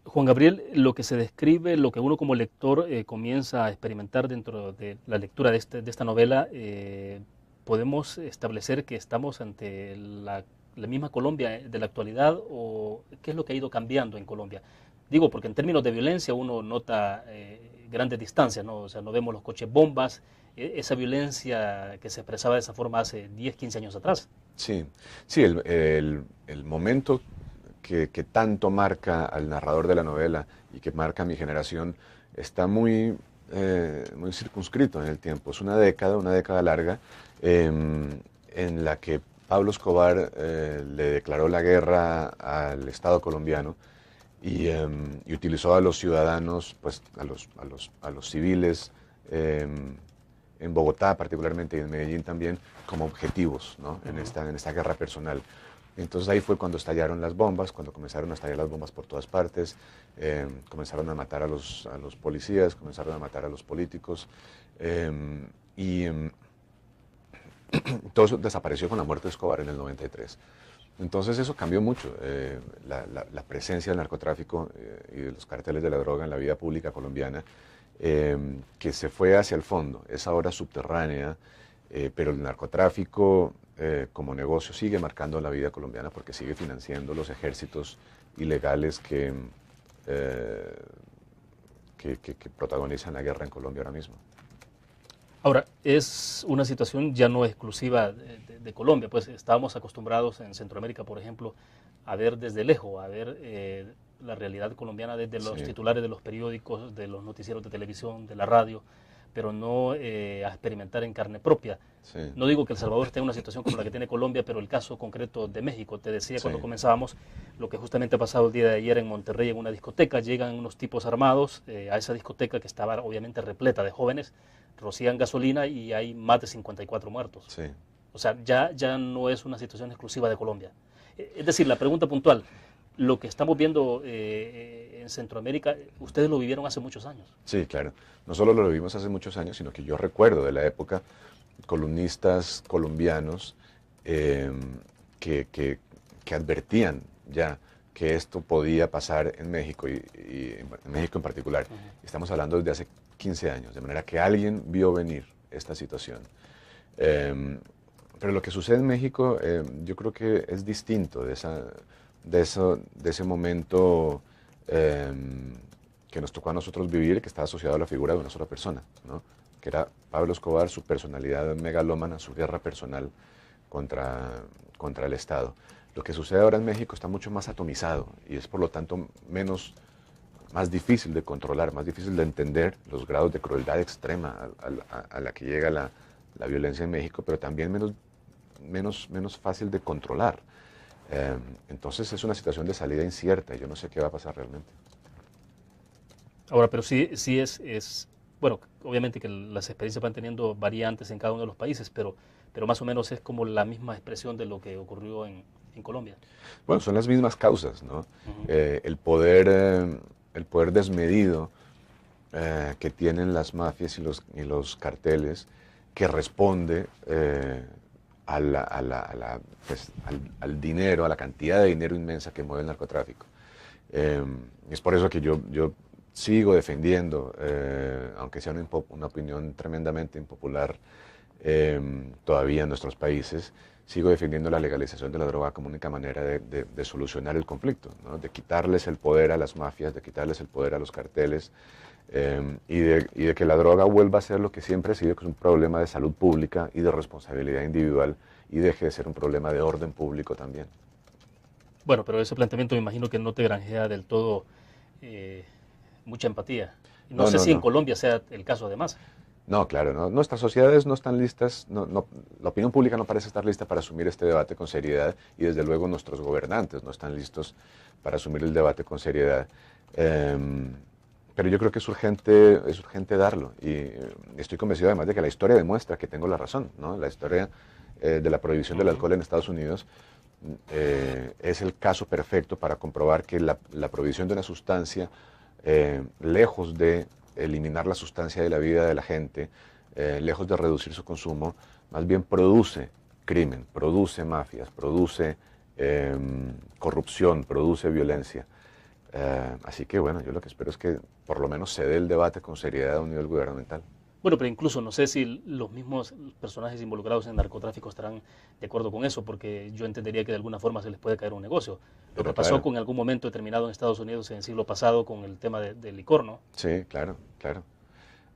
Juan Gabriel, lo que se describe, lo que uno como lector comienza a experimentar dentro de la lectura de esta novela, ¿podemos establecer que estamos ante la misma Colombia de la actualidad o qué es lo que ha ido cambiando en Colombia? Digo, porque en términos de violencia uno nota grandes distancias, ¿no? O sea, no vemos los coches bombas, esa violencia que se expresaba de esa forma hace 10, 15 años atrás. Sí, sí, el momento que tanto marca al narrador de la novela y que marca a mi generación está muy circunscrito en el tiempo. Es una década larga en la que Pablo Escobar le declaró la guerra al Estado colombiano y utilizó a los ciudadanos, pues a los civiles en Bogotá particularmente y en Medellín también como objetivos, ¿no? en esta guerra personal. Entonces ahí fue cuando estallaron las bombas, cuando comenzaron a estallar las bombas por todas partes, comenzaron a matar a los policías, comenzaron a matar a los políticos y todo eso desapareció con la muerte de Escobar en el 93. Entonces eso cambió mucho, la presencia del narcotráfico y de los carteles de la droga en la vida pública colombiana, que se fue hacia el fondo, es ahora subterránea, pero el narcotráfico como negocio sigue marcando la vida colombiana porque sigue financiando los ejércitos ilegales que protagonizan la guerra en Colombia ahora mismo. Ahora, es una situación ya no exclusiva de Colombia, pues estábamos acostumbrados en Centroamérica, por ejemplo, a ver desde lejos, a ver la realidad colombiana desde los titulares de los periódicos, de los noticieros de televisión, de la radio, pero no a experimentar en carne propia. Sí. No digo que El Salvador esté en una situación como la que tiene Colombia, pero el caso concreto de México, te decía cuando comenzábamos, lo que justamente ha pasado el día de ayer en Monterrey en una discoteca, llegan unos tipos armados a esa discoteca que estaba obviamente repleta de jóvenes, rocían gasolina y hay más de 54 muertos. Sí. O sea, ya no es una situación exclusiva de Colombia. Es decir, la pregunta puntual, lo que estamos viendo en Centroamérica, ustedes lo vivieron hace muchos años. Sí, claro. No solo lo vivimos hace muchos años, sino que yo recuerdo de la época columnistas colombianos que advertían ya que esto podía pasar en México y en México en particular. Estamos hablando desde hace 15 años, de manera que alguien vio venir esta situación. Pero lo que sucede en México yo creo que es distinto de ese momento que nos tocó a nosotros vivir, que está asociado a la figura de una sola persona, ¿no? Que era Pablo Escobar, su personalidad megalómana, su guerra personal contra el Estado. Lo que sucede ahora en México está mucho más atomizado y es por lo tanto más difícil de controlar, más difícil de entender los grados de crueldad extrema a la que llega la violencia en México, pero también menos fácil de controlar. Entonces es una situación de salida incierta y yo no sé qué va a pasar realmente. Ahora, pero sí bueno, obviamente que las experiencias van teniendo variantes en cada uno de los países, pero más o menos es como la misma expresión de lo que ocurrió en Colombia. Bueno, son las mismas causas, ¿no? El poder desmedido que tienen las mafias y los carteles, que responde al dinero, a la cantidad de dinero inmensa que mueve el narcotráfico. Es por eso que yo sigo defendiendo, aunque sea una opinión tremendamente impopular todavía en nuestros países, sigo defendiendo la legalización de la droga como única manera de solucionar el conflicto, ¿no? De quitarles el poder a las mafias, de quitarles el poder a los carteles, y de que la droga vuelva a ser lo que siempre ha sido, que es un problema de salud pública y de responsabilidad individual, y deje de ser un problema de orden público también. Bueno, pero ese planteamiento me imagino que no te granjea del todo mucha empatía. No sé si en Colombia sea el caso además. No, claro, no. Nuestras sociedades no están listas, la opinión pública no parece estar lista para asumir este debate con seriedad, y desde luego nuestros gobernantes no están listos para asumir el debate con seriedad. Pero yo creo que es urgente darlo, y estoy convencido además de que la historia demuestra que tengo la razón, ¿no? La historia de la prohibición del alcohol en Estados Unidos es el caso perfecto para comprobar que la prohibición de una sustancia, lejos de eliminar la sustancia de la vida de la gente, lejos de reducir su consumo, más bien produce crimen, produce mafias, produce corrupción, produce violencia. Así que bueno, yo lo que espero es que por lo menos se dé el debate con seriedad a un nivel gubernamental. Bueno, pero incluso no sé si los mismos personajes involucrados en narcotráfico estarán de acuerdo con eso, porque yo entendería que de alguna forma se les puede caer un negocio. Lo que pasó con algún momento determinado en Estados Unidos en el siglo pasado con el tema del licor, ¿no? Sí, claro.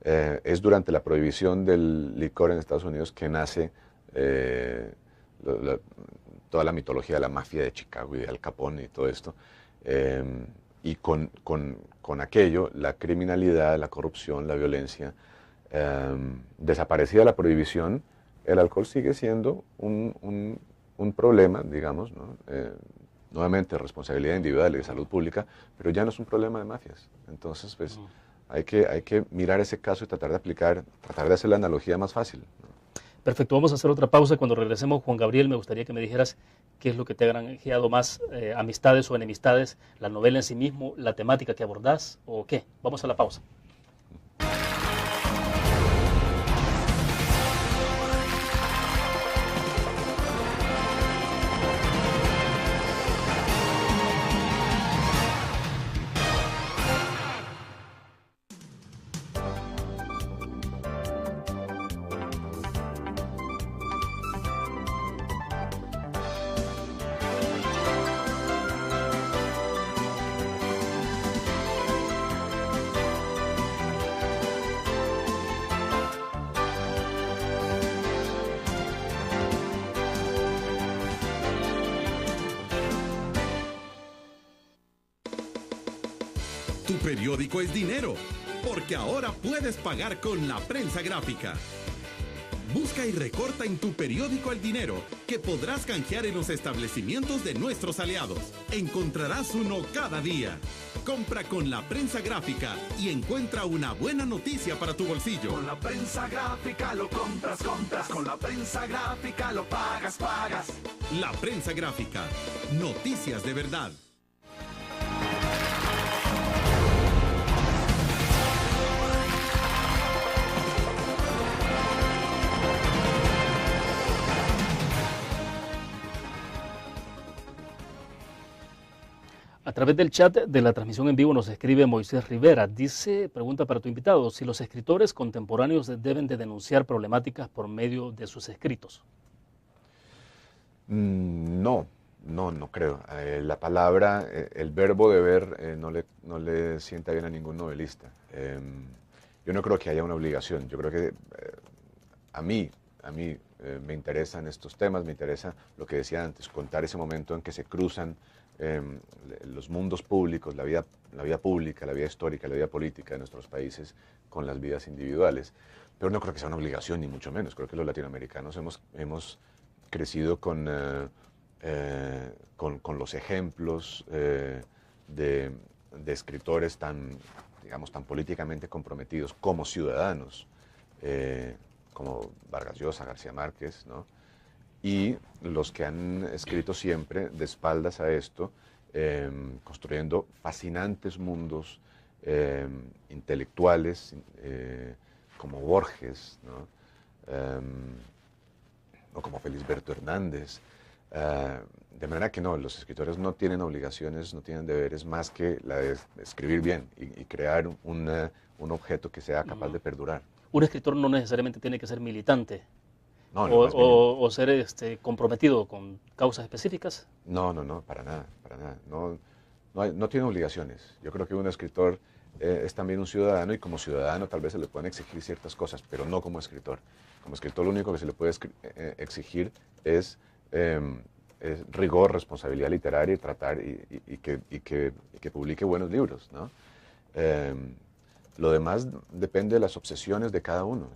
Es durante la prohibición del licor en Estados Unidos que nace toda la mitología de la mafia de Chicago y de Al Capone y todo esto. Y con aquello, la criminalidad, la corrupción, la violencia, desaparecida la prohibición, el alcohol sigue siendo un problema, digamos, ¿no? Nuevamente, responsabilidad individual y de salud pública, pero ya no es un problema de mafias. Entonces, pues, hay que mirar ese caso y tratar de hacer la analogía más fácil, ¿no? Perfecto, vamos a hacer otra pausa. Cuando regresemos, Juan Gabriel, me gustaría que me dijeras qué es lo que te ha granjeado más, amistades o enemistades, la novela en sí mismo, la temática que abordás, o qué. Vamos a la pausa. Tu periódico es dinero, porque ahora puedes pagar con la prensa gráfica. Busca y recorta en tu periódico El Dinero, que podrás canjear en los establecimientos de nuestros aliados. Encontrarás uno cada día. Compra con la prensa gráfica y encuentra una buena noticia para tu bolsillo. Con la prensa gráfica lo compras. Con la prensa gráfica lo pagas. La prensa gráfica. Noticias de verdad. A través del chat de la transmisión en vivo nos escribe Moisés Rivera. Dice, pregunta para tu invitado, si los escritores contemporáneos deben de denunciar problemáticas por medio de sus escritos. No creo. La palabra, el verbo deber no le sienta bien a ningún novelista. Yo no creo que haya una obligación. Yo creo que a mí me interesan estos temas, me interesa lo que decía antes, contar ese momento en que se cruzan los mundos públicos, la vida pública, la vida histórica, la vida política de nuestros países con las vidas individuales. Pero no creo que sea una obligación, ni mucho menos. Creo que los latinoamericanos hemos crecido con los ejemplos de de escritores digamos, tan políticamente comprometidos como ciudadanos, como Vargas Llosa, García Márquez, ¿no? Y los que han escrito siempre de espaldas a esto, construyendo fascinantes mundos intelectuales, como Borges, ¿no? O como Felisberto Hernández. De manera que no, los escritores no tienen obligaciones, no tienen deberes más que la de escribir bien y crear un objeto que sea capaz de perdurar. Un escritor no necesariamente tiene que ser militante. No, no, o ser comprometido con causas específicas. No, para nada, para nada. No tiene obligaciones. Yo creo que un escritor es también un ciudadano, y como ciudadano tal vez se le pueden exigir ciertas cosas, pero no como escritor. Como escritor lo único que se le puede exigir es rigor, responsabilidad literaria y tratar y que publique buenos libros, ¿no? Lo demás depende de las obsesiones de cada uno.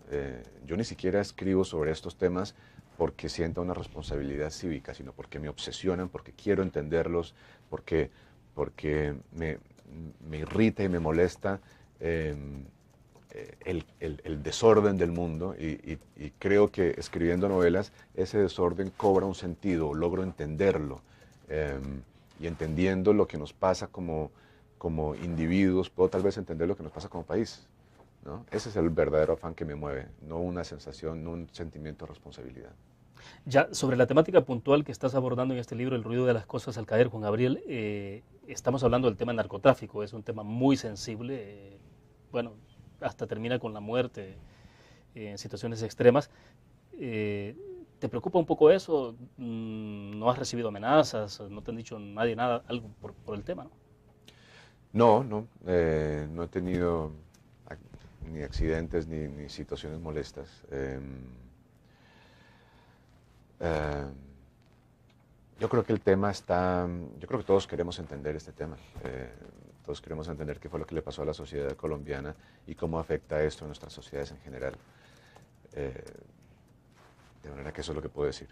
Yo ni siquiera escribo sobre estos temas porque sienta una responsabilidad cívica, sino porque me obsesionan, porque quiero entenderlos, porque me irrita y me molesta el desorden del mundo, y creo que escribiendo novelas ese desorden cobra un sentido, logro entenderlo, y entendiendo lo que nos pasa como individuos, puedo tal vez entender lo que nos pasa como país, ¿no? Ese es el verdadero afán que me mueve, no una sensación, no un sentimiento de responsabilidad. Ya, sobre la temática puntual que estás abordando en este libro, El ruido de las cosas al caer, Juan Gabriel, estamos hablando del tema narcotráfico, es un tema muy sensible, bueno, hasta termina con la muerte en situaciones extremas. ¿Te preocupa un poco eso? ¿No has recibido amenazas? ¿No te han dicho nadie nada, algo por el tema, no? No he tenido ni accidentes ni situaciones molestas. Yo creo que el tema yo creo que todos queremos entender este tema. Todos queremos entender qué fue lo que le pasó a la sociedad colombiana y cómo afecta esto a nuestras sociedades en general. De manera que eso es lo que puedo decir.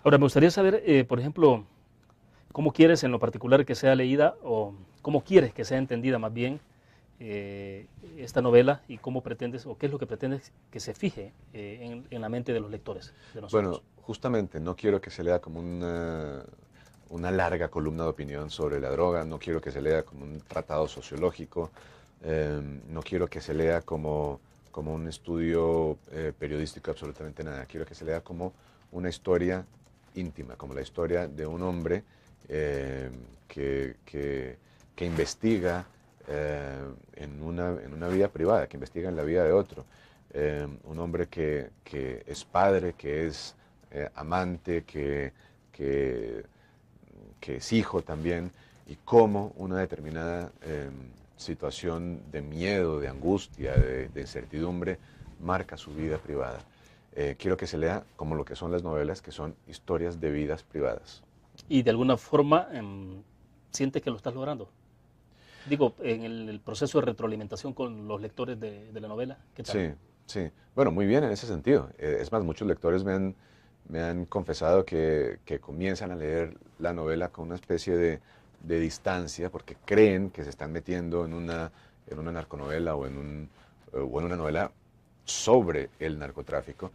Ahora, me gustaría saber, por ejemplo, ¿cómo quieres en lo particular que sea leída, o cómo quieres que sea entendida más bien esta novela, y cómo pretendes, o qué es lo que pretendes que se fije en la mente de los lectores de nosotros? Bueno, justamente no quiero que se lea como una larga columna de opinión sobre la droga, no quiero que se lea como un tratado sociológico, no quiero que se lea como un estudio periodístico, absolutamente nada. Quiero que se lea como una historia íntima, como la historia de un hombre que investiga en una vida privada, que investiga en la vida de otro. Un hombre que es padre, que es amante, que es hijo también, y cómo una determinada situación de miedo, de angustia, de incertidumbre, marca su vida privada. Quiero que se lea como lo que son las novelas, que son historias de vidas privadas. Y de alguna forma, ¿sientes que lo estás logrando? Digo, en el proceso de retroalimentación con los lectores de la novela, ¿qué tal? Sí. Bueno, muy bien en ese sentido. Es más, muchos lectores me han confesado que comienzan a leer la novela con una especie de distancia, porque creen que se están metiendo en una narconovela o en una novela sobre el narcotráfico,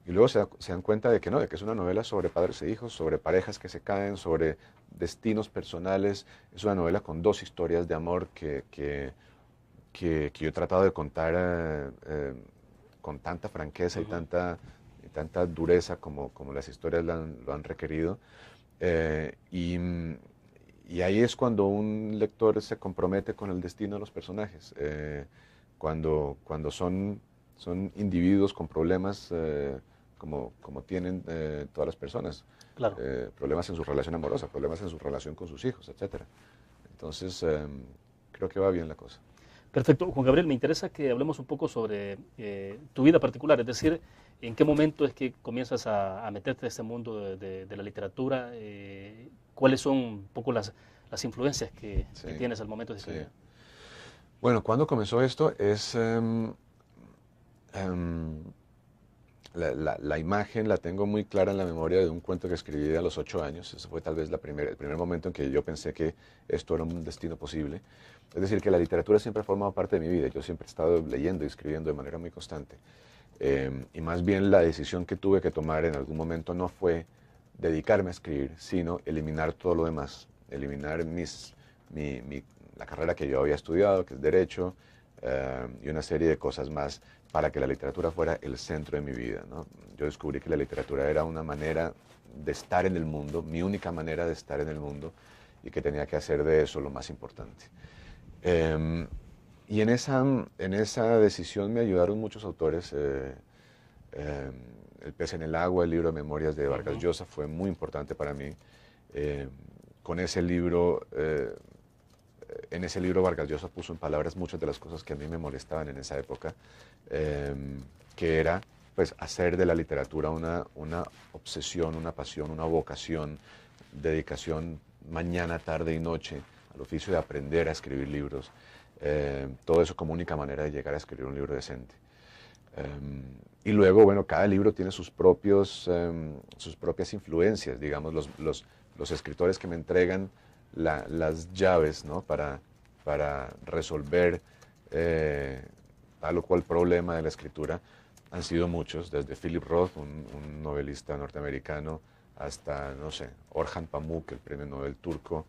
y luego se dan cuenta de que no, de que es una novela sobre padres e hijos, sobre parejas que se caen, sobre destinos personales. Es una novela con dos historias de amor que yo he tratado de contar con tanta franqueza y tanta dureza como las historias lo han requerido. Y ahí es cuando un lector se compromete con el destino de los personajes, cuando son individuos con problemas como tienen todas las personas. Claro. Problemas en su relación amorosa, problemas en su relación con sus hijos, etc. Entonces, creo que va bien la cosa. Perfecto. Juan Gabriel, me interesa que hablemos un poco sobre tu vida particular, es decir, en qué momento es que comienzas a meterte en este mundo de la literatura, cuáles son un poco las influencias que tienes al momento de escribir. Sí. Bueno, ¿cuándo comenzó esto? la imagen la tengo muy clara en la memoria de un cuento que escribí a los 8 años. Ese fue tal vez el primer momento en que yo pensé que esto era un destino posible. Es decir, que la literatura siempre ha formado parte de mi vida. Yo siempre he estado leyendo y escribiendo de manera muy constante. Y más bien la decisión que tuve que tomar en algún momento no fue dedicarme a escribir, sino eliminar todo lo demás. Eliminar la carrera que yo había estudiado, que es Derecho, y una serie de cosas más para que la literatura fuera el centro de mi vida, ¿no? Yo descubrí que la literatura era una manera de estar en el mundo, mi única manera de estar en el mundo, y que tenía que hacer de eso lo más importante. Y en esa decisión me ayudaron muchos autores. El pez en el agua, el libro de memorias de Vargas Llosa, fue muy importante para mí. Con ese libro, en ese libro Vargas Llosa puso en palabras muchas de las cosas que a mí me molestaban en esa época, que era pues hacer de la literatura una obsesión, una pasión, una vocación, dedicación mañana, tarde y noche al oficio de aprender a escribir libros, todo eso como única manera de llegar a escribir un libro decente. Y luego, bueno, cada libro tiene sus propias influencias, digamos, los escritores que me entregan las llaves, ¿no? para resolver tal o cual problema de la escritura han sido muchos, desde Philip Roth, un novelista norteamericano, hasta, no sé, Orhan Pamuk, el premio Nobel turco.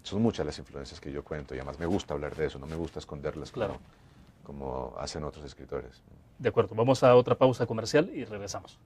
Son muchas las influencias que yo cuento y además me gusta hablar de eso, no me gusta esconderlas como hacen otros escritores. De acuerdo, vamos a otra pausa comercial y regresamos.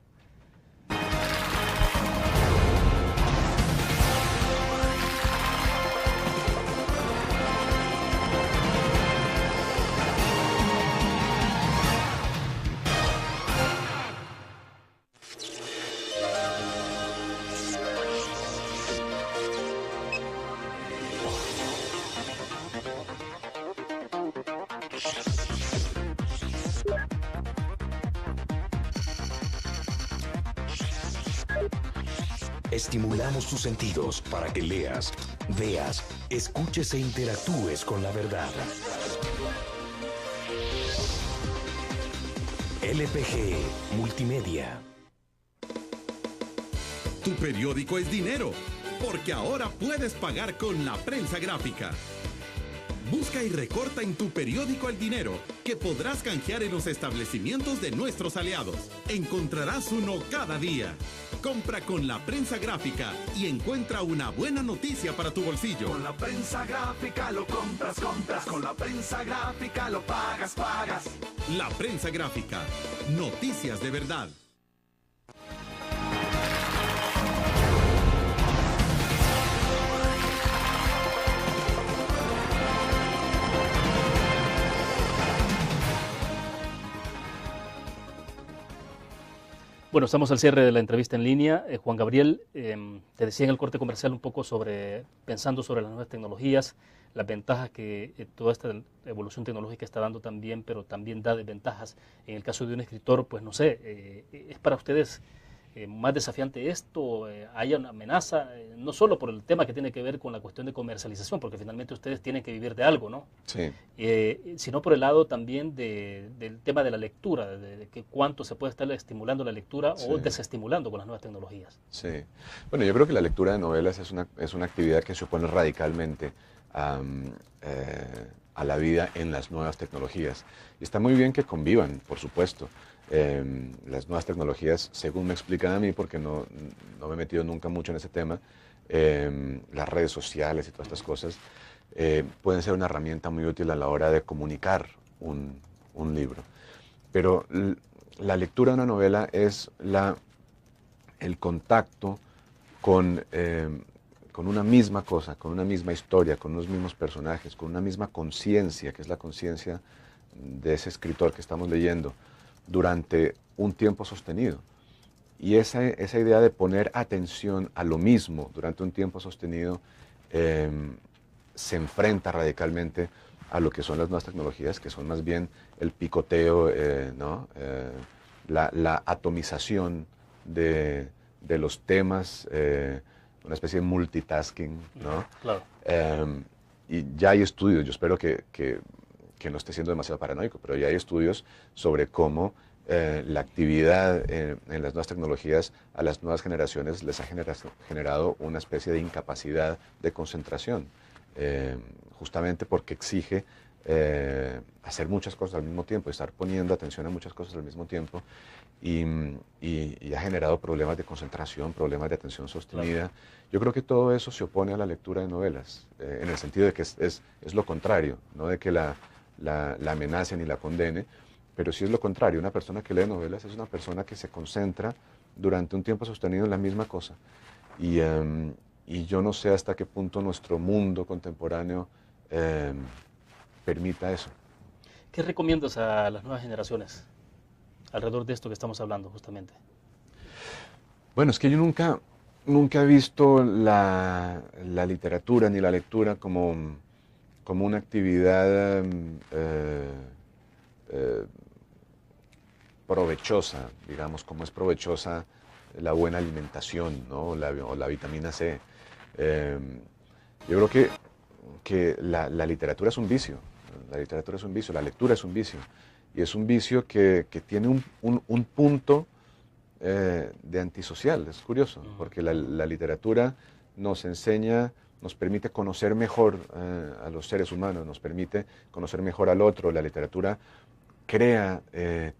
Estimulamos tus sentidos para que leas, veas, escuches e interactúes con la verdad. LPG Multimedia. Tu periódico es dinero, porque ahora puedes pagar con la prensa gráfica. Busca y recorta en tu periódico el dinero que podrás canjear en los establecimientos de nuestros aliados. Encontrarás uno cada día. Compra con la prensa gráfica y encuentra una buena noticia para tu bolsillo. Con la prensa gráfica lo compras. Con la prensa gráfica lo pagas. La prensa gráfica. Noticias de verdad. Bueno, estamos al cierre de la entrevista en línea. Juan Gabriel, te decía en el corte comercial un poco pensando sobre las nuevas tecnologías, las ventajas que toda esta evolución tecnológica está dando también, pero también da desventajas. En el caso de un escritor, pues no sé, ¿es para ustedes más desafiante esto? ¿Hay una amenaza? No solo por el tema que tiene que ver con la cuestión de comercialización, porque finalmente ustedes tienen que vivir de algo, ¿no? Sí. Sino por el lado también del tema de la lectura, de que cuánto se puede estar estimulando la lectura o desestimulando con las nuevas tecnologías. Sí. Bueno, yo creo que la lectura de novelas es una actividad que se opone radicalmente a la vida en las nuevas tecnologías. Y está muy bien que convivan, por supuesto. Las nuevas tecnologías, según me explican a mí, porque no me he metido nunca mucho en ese tema, las redes sociales y todas estas cosas, pueden ser una herramienta muy útil a la hora de comunicar un libro. Pero la lectura de una novela es el contacto con una misma cosa, con una misma historia, con unos mismos personajes, con una misma conciencia, que es la conciencia de ese escritor que estamos leyendo, durante un tiempo sostenido. Y esa idea de poner atención a lo mismo durante un tiempo sostenido se enfrenta radicalmente a lo que son las nuevas tecnologías, que son más bien el picoteo, ¿no? La atomización de los temas, una especie de multitasking, ¿no? Claro. Y ya hay estudios, yo espero que no esté siendo demasiado paranoico, pero ya hay estudios sobre cómo la actividad en las nuevas tecnologías a las nuevas generaciones les ha generado una especie de incapacidad de concentración, justamente porque exige hacer muchas cosas al mismo tiempo, estar poniendo atención a muchas cosas al mismo tiempo, y ha generado problemas de concentración, problemas de atención sostenida. Claro. Yo creo que todo eso se opone a la lectura de novelas, en el sentido de que es lo contrario, no de que la amenace ni la condene, pero sí es lo contrario. Una persona que lee novelas es una persona que se concentra durante un tiempo sostenido en la misma cosa. Y yo no sé hasta qué punto nuestro mundo contemporáneo permita eso. ¿Qué recomiendas a las nuevas generaciones alrededor de esto que estamos hablando justamente? Bueno, es que yo nunca he visto la literatura ni la lectura como una actividad provechosa, digamos, como es provechosa la buena alimentación, ¿no? o la vitamina C. Yo creo que la literatura es un vicio, la literatura es un vicio, la lectura es un vicio, y es un vicio que tiene un punto de antisocial. Es curioso, porque la literatura nos enseña, nos permite conocer mejor a los seres humanos, nos permite conocer mejor al otro. La literatura crea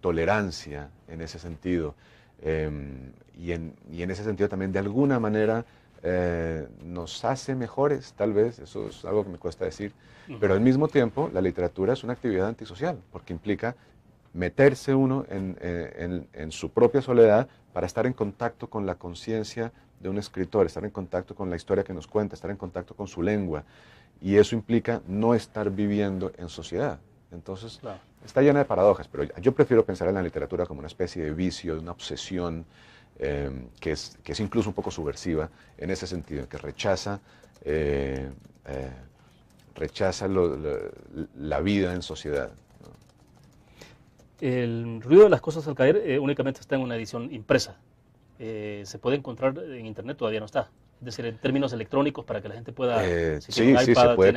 tolerancia en ese sentido, y en ese sentido también de alguna manera nos hace mejores, tal vez. Eso es algo que me cuesta decir, pero al mismo tiempo la literatura es una actividad antisocial, porque implica meterse uno en su propia soledad para estar en contacto con la conciencia de un escritor, estar en contacto con la historia que nos cuenta, estar en contacto con su lengua, y eso implica no estar viviendo en sociedad. Entonces, claro, está llena de paradojas, pero yo prefiero pensar en la literatura como una especie de vicio, de una obsesión que es incluso un poco subversiva en ese sentido, en que rechaza la vida en sociedad. El ruido de las cosas al caer únicamente está en una edición impresa. ¿Se puede encontrar en internet? Todavía no está. Es decir, en términos electrónicos, para que la gente pueda... sí, se puede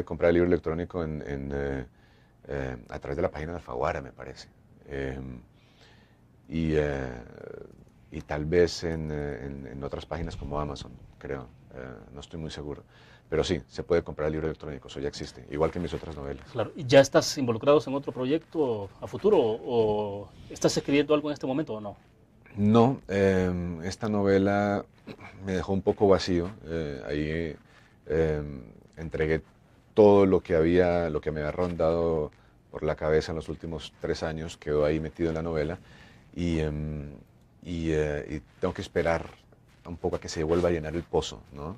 comprar el libro electrónico a través de la página de Alfaguara, me parece. Y tal vez en otras páginas como Amazon, creo. No estoy muy seguro. Pero sí, se puede comprar el libro electrónico, eso ya existe, igual que mis otras novelas. Claro. ¿Y ya estás involucrado en otro proyecto a futuro, o estás escribiendo algo en este momento o no? No, esta novela me dejó un poco vacío. Ahí entregué todo lo que me había rondado por la cabeza en los últimos 3 años, quedó ahí metido en la novela, y tengo que esperar un poco a que se vuelva a llenar el pozo, ¿no?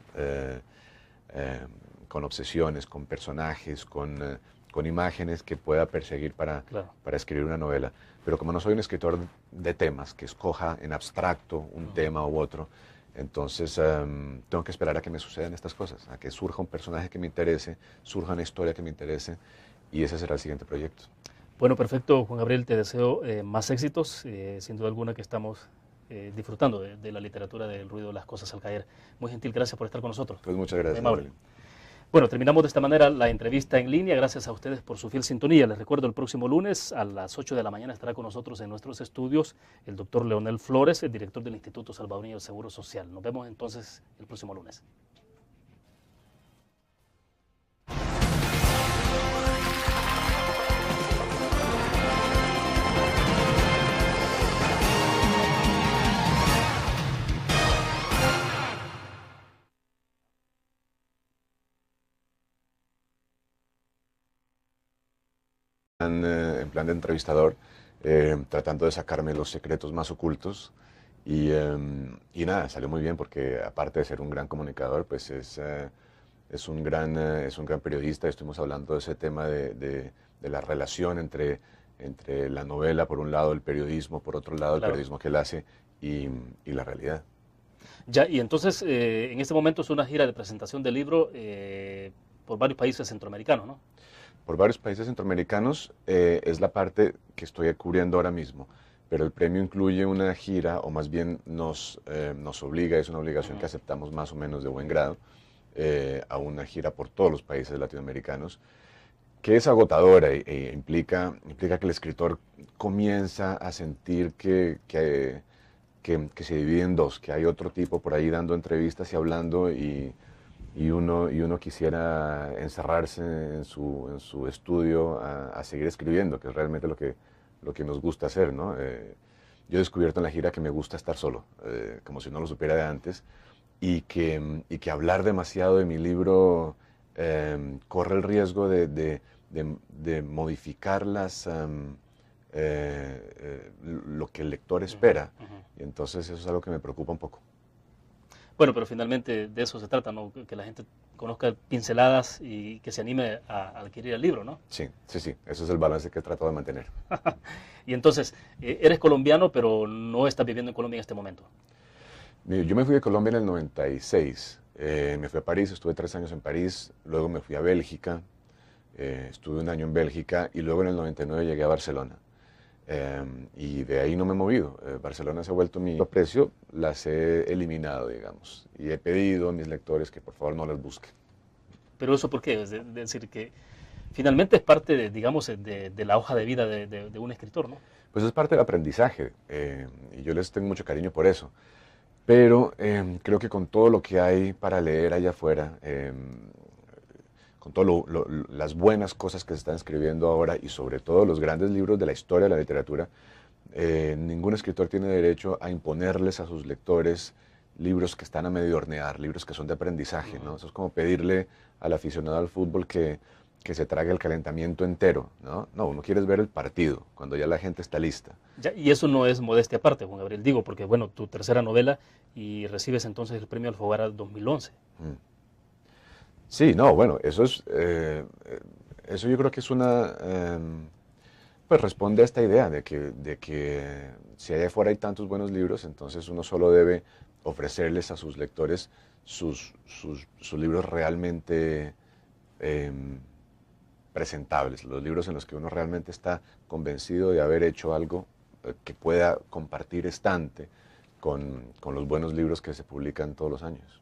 Con obsesiones, con personajes, con imágenes que pueda perseguir para escribir una novela. Pero como no soy un escritor de temas, que escoja en abstracto un tema u otro, entonces tengo que esperar a que me sucedan estas cosas, a que surja un personaje que me interese, surja una historia que me interese, y ese será el siguiente proyecto. Bueno, perfecto, Juan Gabriel, te deseo más éxitos, sin duda alguna que estamos disfrutando de la literatura del ruido de las cosas al caer. Muy gentil, gracias por estar con nosotros. Pues muchas gracias. Bueno, terminamos de esta manera la entrevista en línea. Gracias a ustedes por su fiel sintonía. Les recuerdo, el próximo lunes a las 8 de la mañana estará con nosotros en nuestros estudios el doctor Leonel Flores, el director del Instituto Salvadoreño del Seguro Social. Nos vemos entonces el próximo lunes. En plan de entrevistador, tratando de sacarme los secretos más ocultos, y nada, salió muy bien, porque aparte de ser un gran comunicador, pues es un gran periodista. Estuvimos hablando de ese tema de la relación entre la novela, por un lado, el periodismo, por otro lado, el periodismo que él hace, y la realidad. Ya, y entonces, en este momento es una gira de presentación del libro por varios países centroamericanos, ¿no? Por varios países centroamericanos, es la parte que estoy cubriendo ahora mismo, pero el premio incluye una gira, o más bien nos obliga, es una obligación que aceptamos más o menos de buen grado, a una gira por todos los países latinoamericanos, que es agotadora e implica que el escritor comienza a sentir que se divide en dos, que hay otro tipo por ahí dando entrevistas y hablando y uno quisiera encerrarse en su estudio a seguir escribiendo, que es realmente lo que nos gusta hacer, ¿no? Yo he descubierto en la gira que me gusta estar solo, como si no lo supiera de antes, y que hablar demasiado de mi libro corre el riesgo de modificar lo que el lector espera. Y entonces eso es algo que me preocupa un poco. Bueno, pero finalmente de eso se trata, ¿no? Que la gente conozca pinceladas y que se anime a adquirir el libro, ¿no? Sí, ese es el balance que he tratado de mantener. Y entonces, eres colombiano, pero no estás viviendo en Colombia en este momento. Yo me fui de Colombia en el 96. Me fui a París, estuve 3 años en París, luego me fui a Bélgica, estuve 1 año en Bélgica y luego en el 99 llegué a Barcelona. Y de ahí no me he movido. Barcelona se ha vuelto mi aprecio, las he eliminado, digamos, y he pedido a mis lectores que por favor no las busquen. ¿Pero eso por qué? Es decir, que finalmente es parte, digamos, de la hoja de vida de un escritor, ¿no? Pues es parte del aprendizaje, y yo les tengo mucho cariño por eso. Pero creo que con todo lo que hay para leer allá afuera, con todas las buenas cosas que se están escribiendo ahora y sobre todo los grandes libros de la historia de la literatura, ningún escritor tiene derecho a imponerles a sus lectores libros que están a medio hornear, libros que son de aprendizaje, ¿no? Eso es como pedirle al aficionado al fútbol que se trague el calentamiento entero, ¿no? No, uno quiere ver el partido, cuando ya la gente está lista. Ya, y eso no es modestia aparte, Juan Gabriel, digo, porque bueno, tu tercera novela y recibes entonces el premio Alfaguara 2011. Sí, no, bueno, eso yo creo que es pues responde a esta idea de que si allá afuera hay tantos buenos libros, entonces uno solo debe ofrecerles a sus lectores sus libros realmente presentables, los libros en los que uno realmente está convencido de haber hecho algo que pueda compartir estante con los buenos libros que se publican todos los años.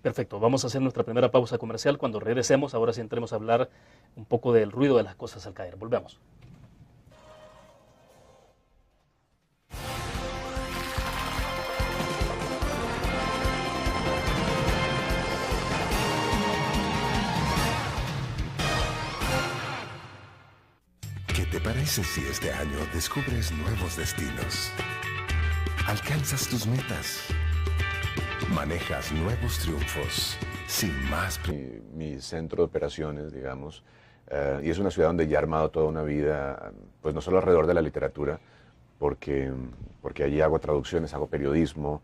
Perfecto, vamos a hacer nuestra primera pausa comercial. Cuando regresemos, ahora sí entremos a hablar un poco del ruido de las cosas al caer. Volvemos. ¿Qué te parece si este año descubres nuevos destinos? Alcanzas tus metas. Manejas nuevos triunfos, sin más. Mi centro de operaciones, digamos, y es una ciudad donde ya he armado toda una vida, pues no solo alrededor de la literatura, porque allí hago traducciones, hago periodismo,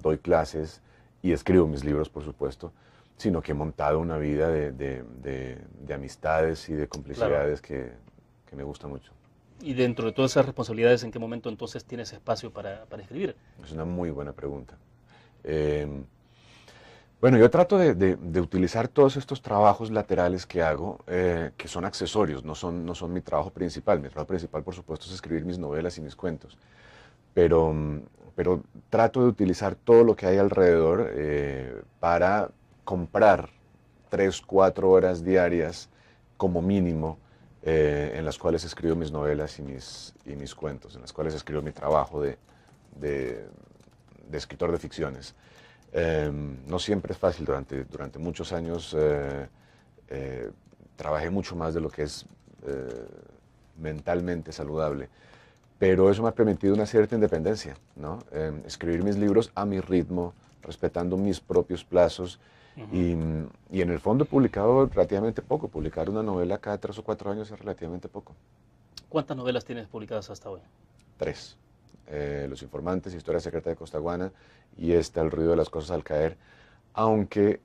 doy clases y escribo mis libros, por supuesto, sino que he montado una vida de amistades y de complicidades, claro, que me gusta mucho. Y dentro de todas esas responsabilidades, ¿en qué momento entonces tienes espacio para escribir? Es una muy buena pregunta. Bueno, yo trato de utilizar todos estos trabajos laterales que hago, que son accesorios, no son mi trabajo principal. Mi trabajo principal, por supuesto, es escribir mis novelas y mis cuentos. Pero trato de utilizar todo lo que hay alrededor para comprar 3-4 horas diarias como mínimo, en las cuales escribo mis novelas y mis cuentos, en las cuales escribo mi trabajo de escritor de ficciones. No siempre es fácil, durante muchos años trabajé mucho más de lo que es mentalmente saludable, pero eso me ha permitido una cierta independencia, ¿no? Escribir mis libros a mi ritmo, respetando mis propios plazos. Y en el fondo he publicado relativamente poco. Publicar una novela cada 3 o 4 años es relativamente poco. ¿Cuántas novelas tienes publicadas hasta hoy? 3. Los Informantes, Historia Secreta de Costaguana y El ruido de las cosas al caer. Aunque,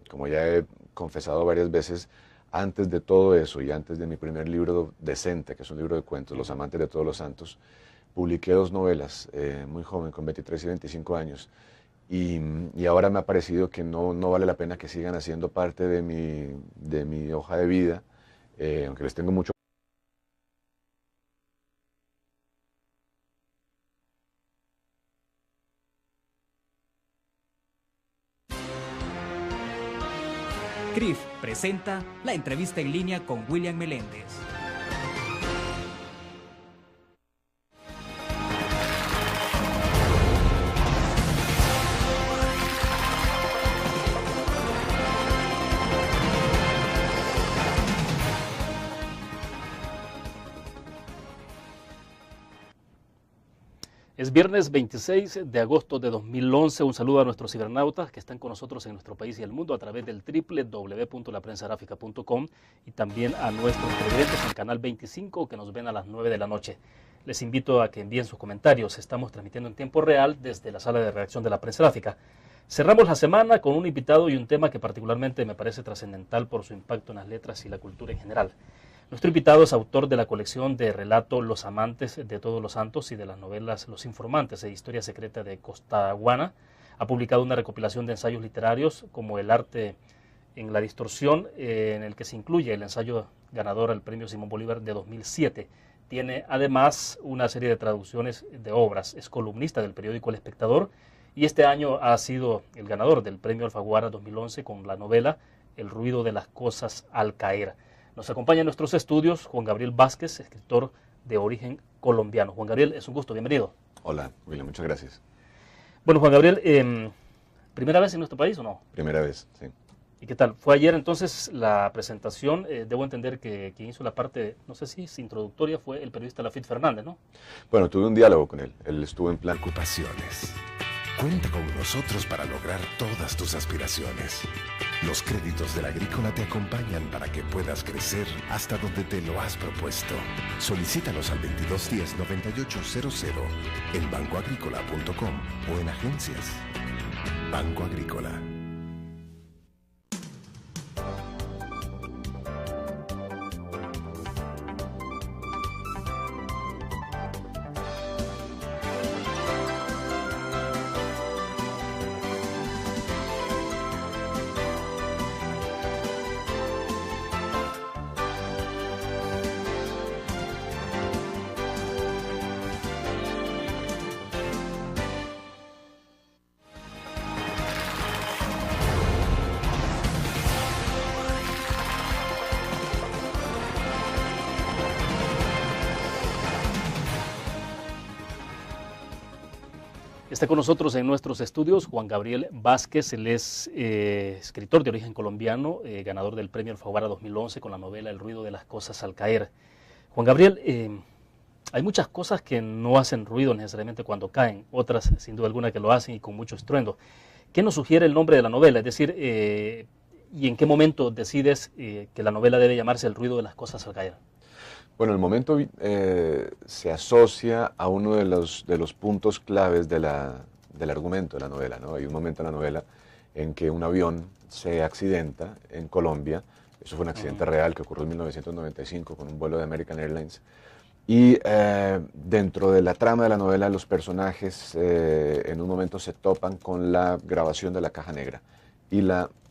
como ya he confesado varias veces, antes de todo eso y antes de mi primer libro decente, que es un libro de cuentos, Los amantes de todos los santos, publiqué 2 novelas, muy joven, con 23 y 25 años. Y ahora me ha parecido que no vale la pena que sigan haciendo parte de mi hoja de vida, aunque les tengo mucho. CRIF presenta presenta la entrevista en línea con William Meléndez. Es viernes 26 de agosto de 2011. Un saludo a nuestros cibernautas que están con nosotros en nuestro país y el mundo a través del www.laprensagráfica.com y también a nuestros televidentes en Canal 25 que nos ven a las 9 de la noche. Les invito a que envíen sus comentarios. Estamos transmitiendo en tiempo real desde la sala de redacción de La Prensa Gráfica. Cerramos la semana con un invitado y un tema que particularmente me parece trascendental por su impacto en las letras y la cultura en general. Nuestro invitado es autor de la colección de relato Los Amantes de Todos los Santos y de las novelas Los Informantes e Historia Secreta de Costaguana. Ha publicado una recopilación de ensayos literarios como El arte en la distorsión, en el que se incluye el ensayo ganador al premio Simón Bolívar de 2007. Tiene además una serie de traducciones de obras. Es columnista del periódico El Espectador y este año ha sido el ganador del premio Alfaguara 2011 con la novela El ruido de las cosas al caer. Nos acompaña en nuestros estudios Juan Gabriel Vázquez, escritor de origen colombiano. Juan Gabriel, es un gusto, bienvenido. Hola, William, muchas gracias. Bueno, Juan Gabriel, ¿primera vez en nuestro país o no? Primera vez, sí. ¿Y qué tal? Fue ayer entonces la presentación. Debo entender que quien hizo la parte, no sé si es introductoria, fue el periodista Lafit Fernández, ¿no? Bueno, tuve un diálogo con él. Él estuvo en plan... Ocupaciones. Cuenta con nosotros para lograr todas tus aspiraciones. Los créditos de la Agrícola te acompañan para que puedas crecer hasta donde te lo has propuesto. Solicítalos al 2210-9800 en bancoagrícola.com o en agencias. Banco Agrícola. Está con nosotros en nuestros estudios Juan Gabriel Vázquez. Él es escritor de origen colombiano, ganador del premio Alfaguara 2011 con la novela El ruido de las cosas al caer. Juan Gabriel, hay muchas cosas que no hacen ruido necesariamente cuando caen, otras sin duda alguna que lo hacen y con mucho estruendo. ¿Qué nos sugiere el nombre de la novela? Es decir, ¿y en qué momento decides que la novela debe llamarse El ruido de las cosas al caer? Bueno, el momento se asocia a uno de los puntos claves del argumento de la novela, ¿no? Hay un momento en la novela en que un avión se accidenta en Colombia. Eso fue un accidente real que ocurrió en 1995 con un vuelo de American Airlines. Y dentro de la trama de la novela, los personajes en un momento se topan con la grabación de la caja negra y la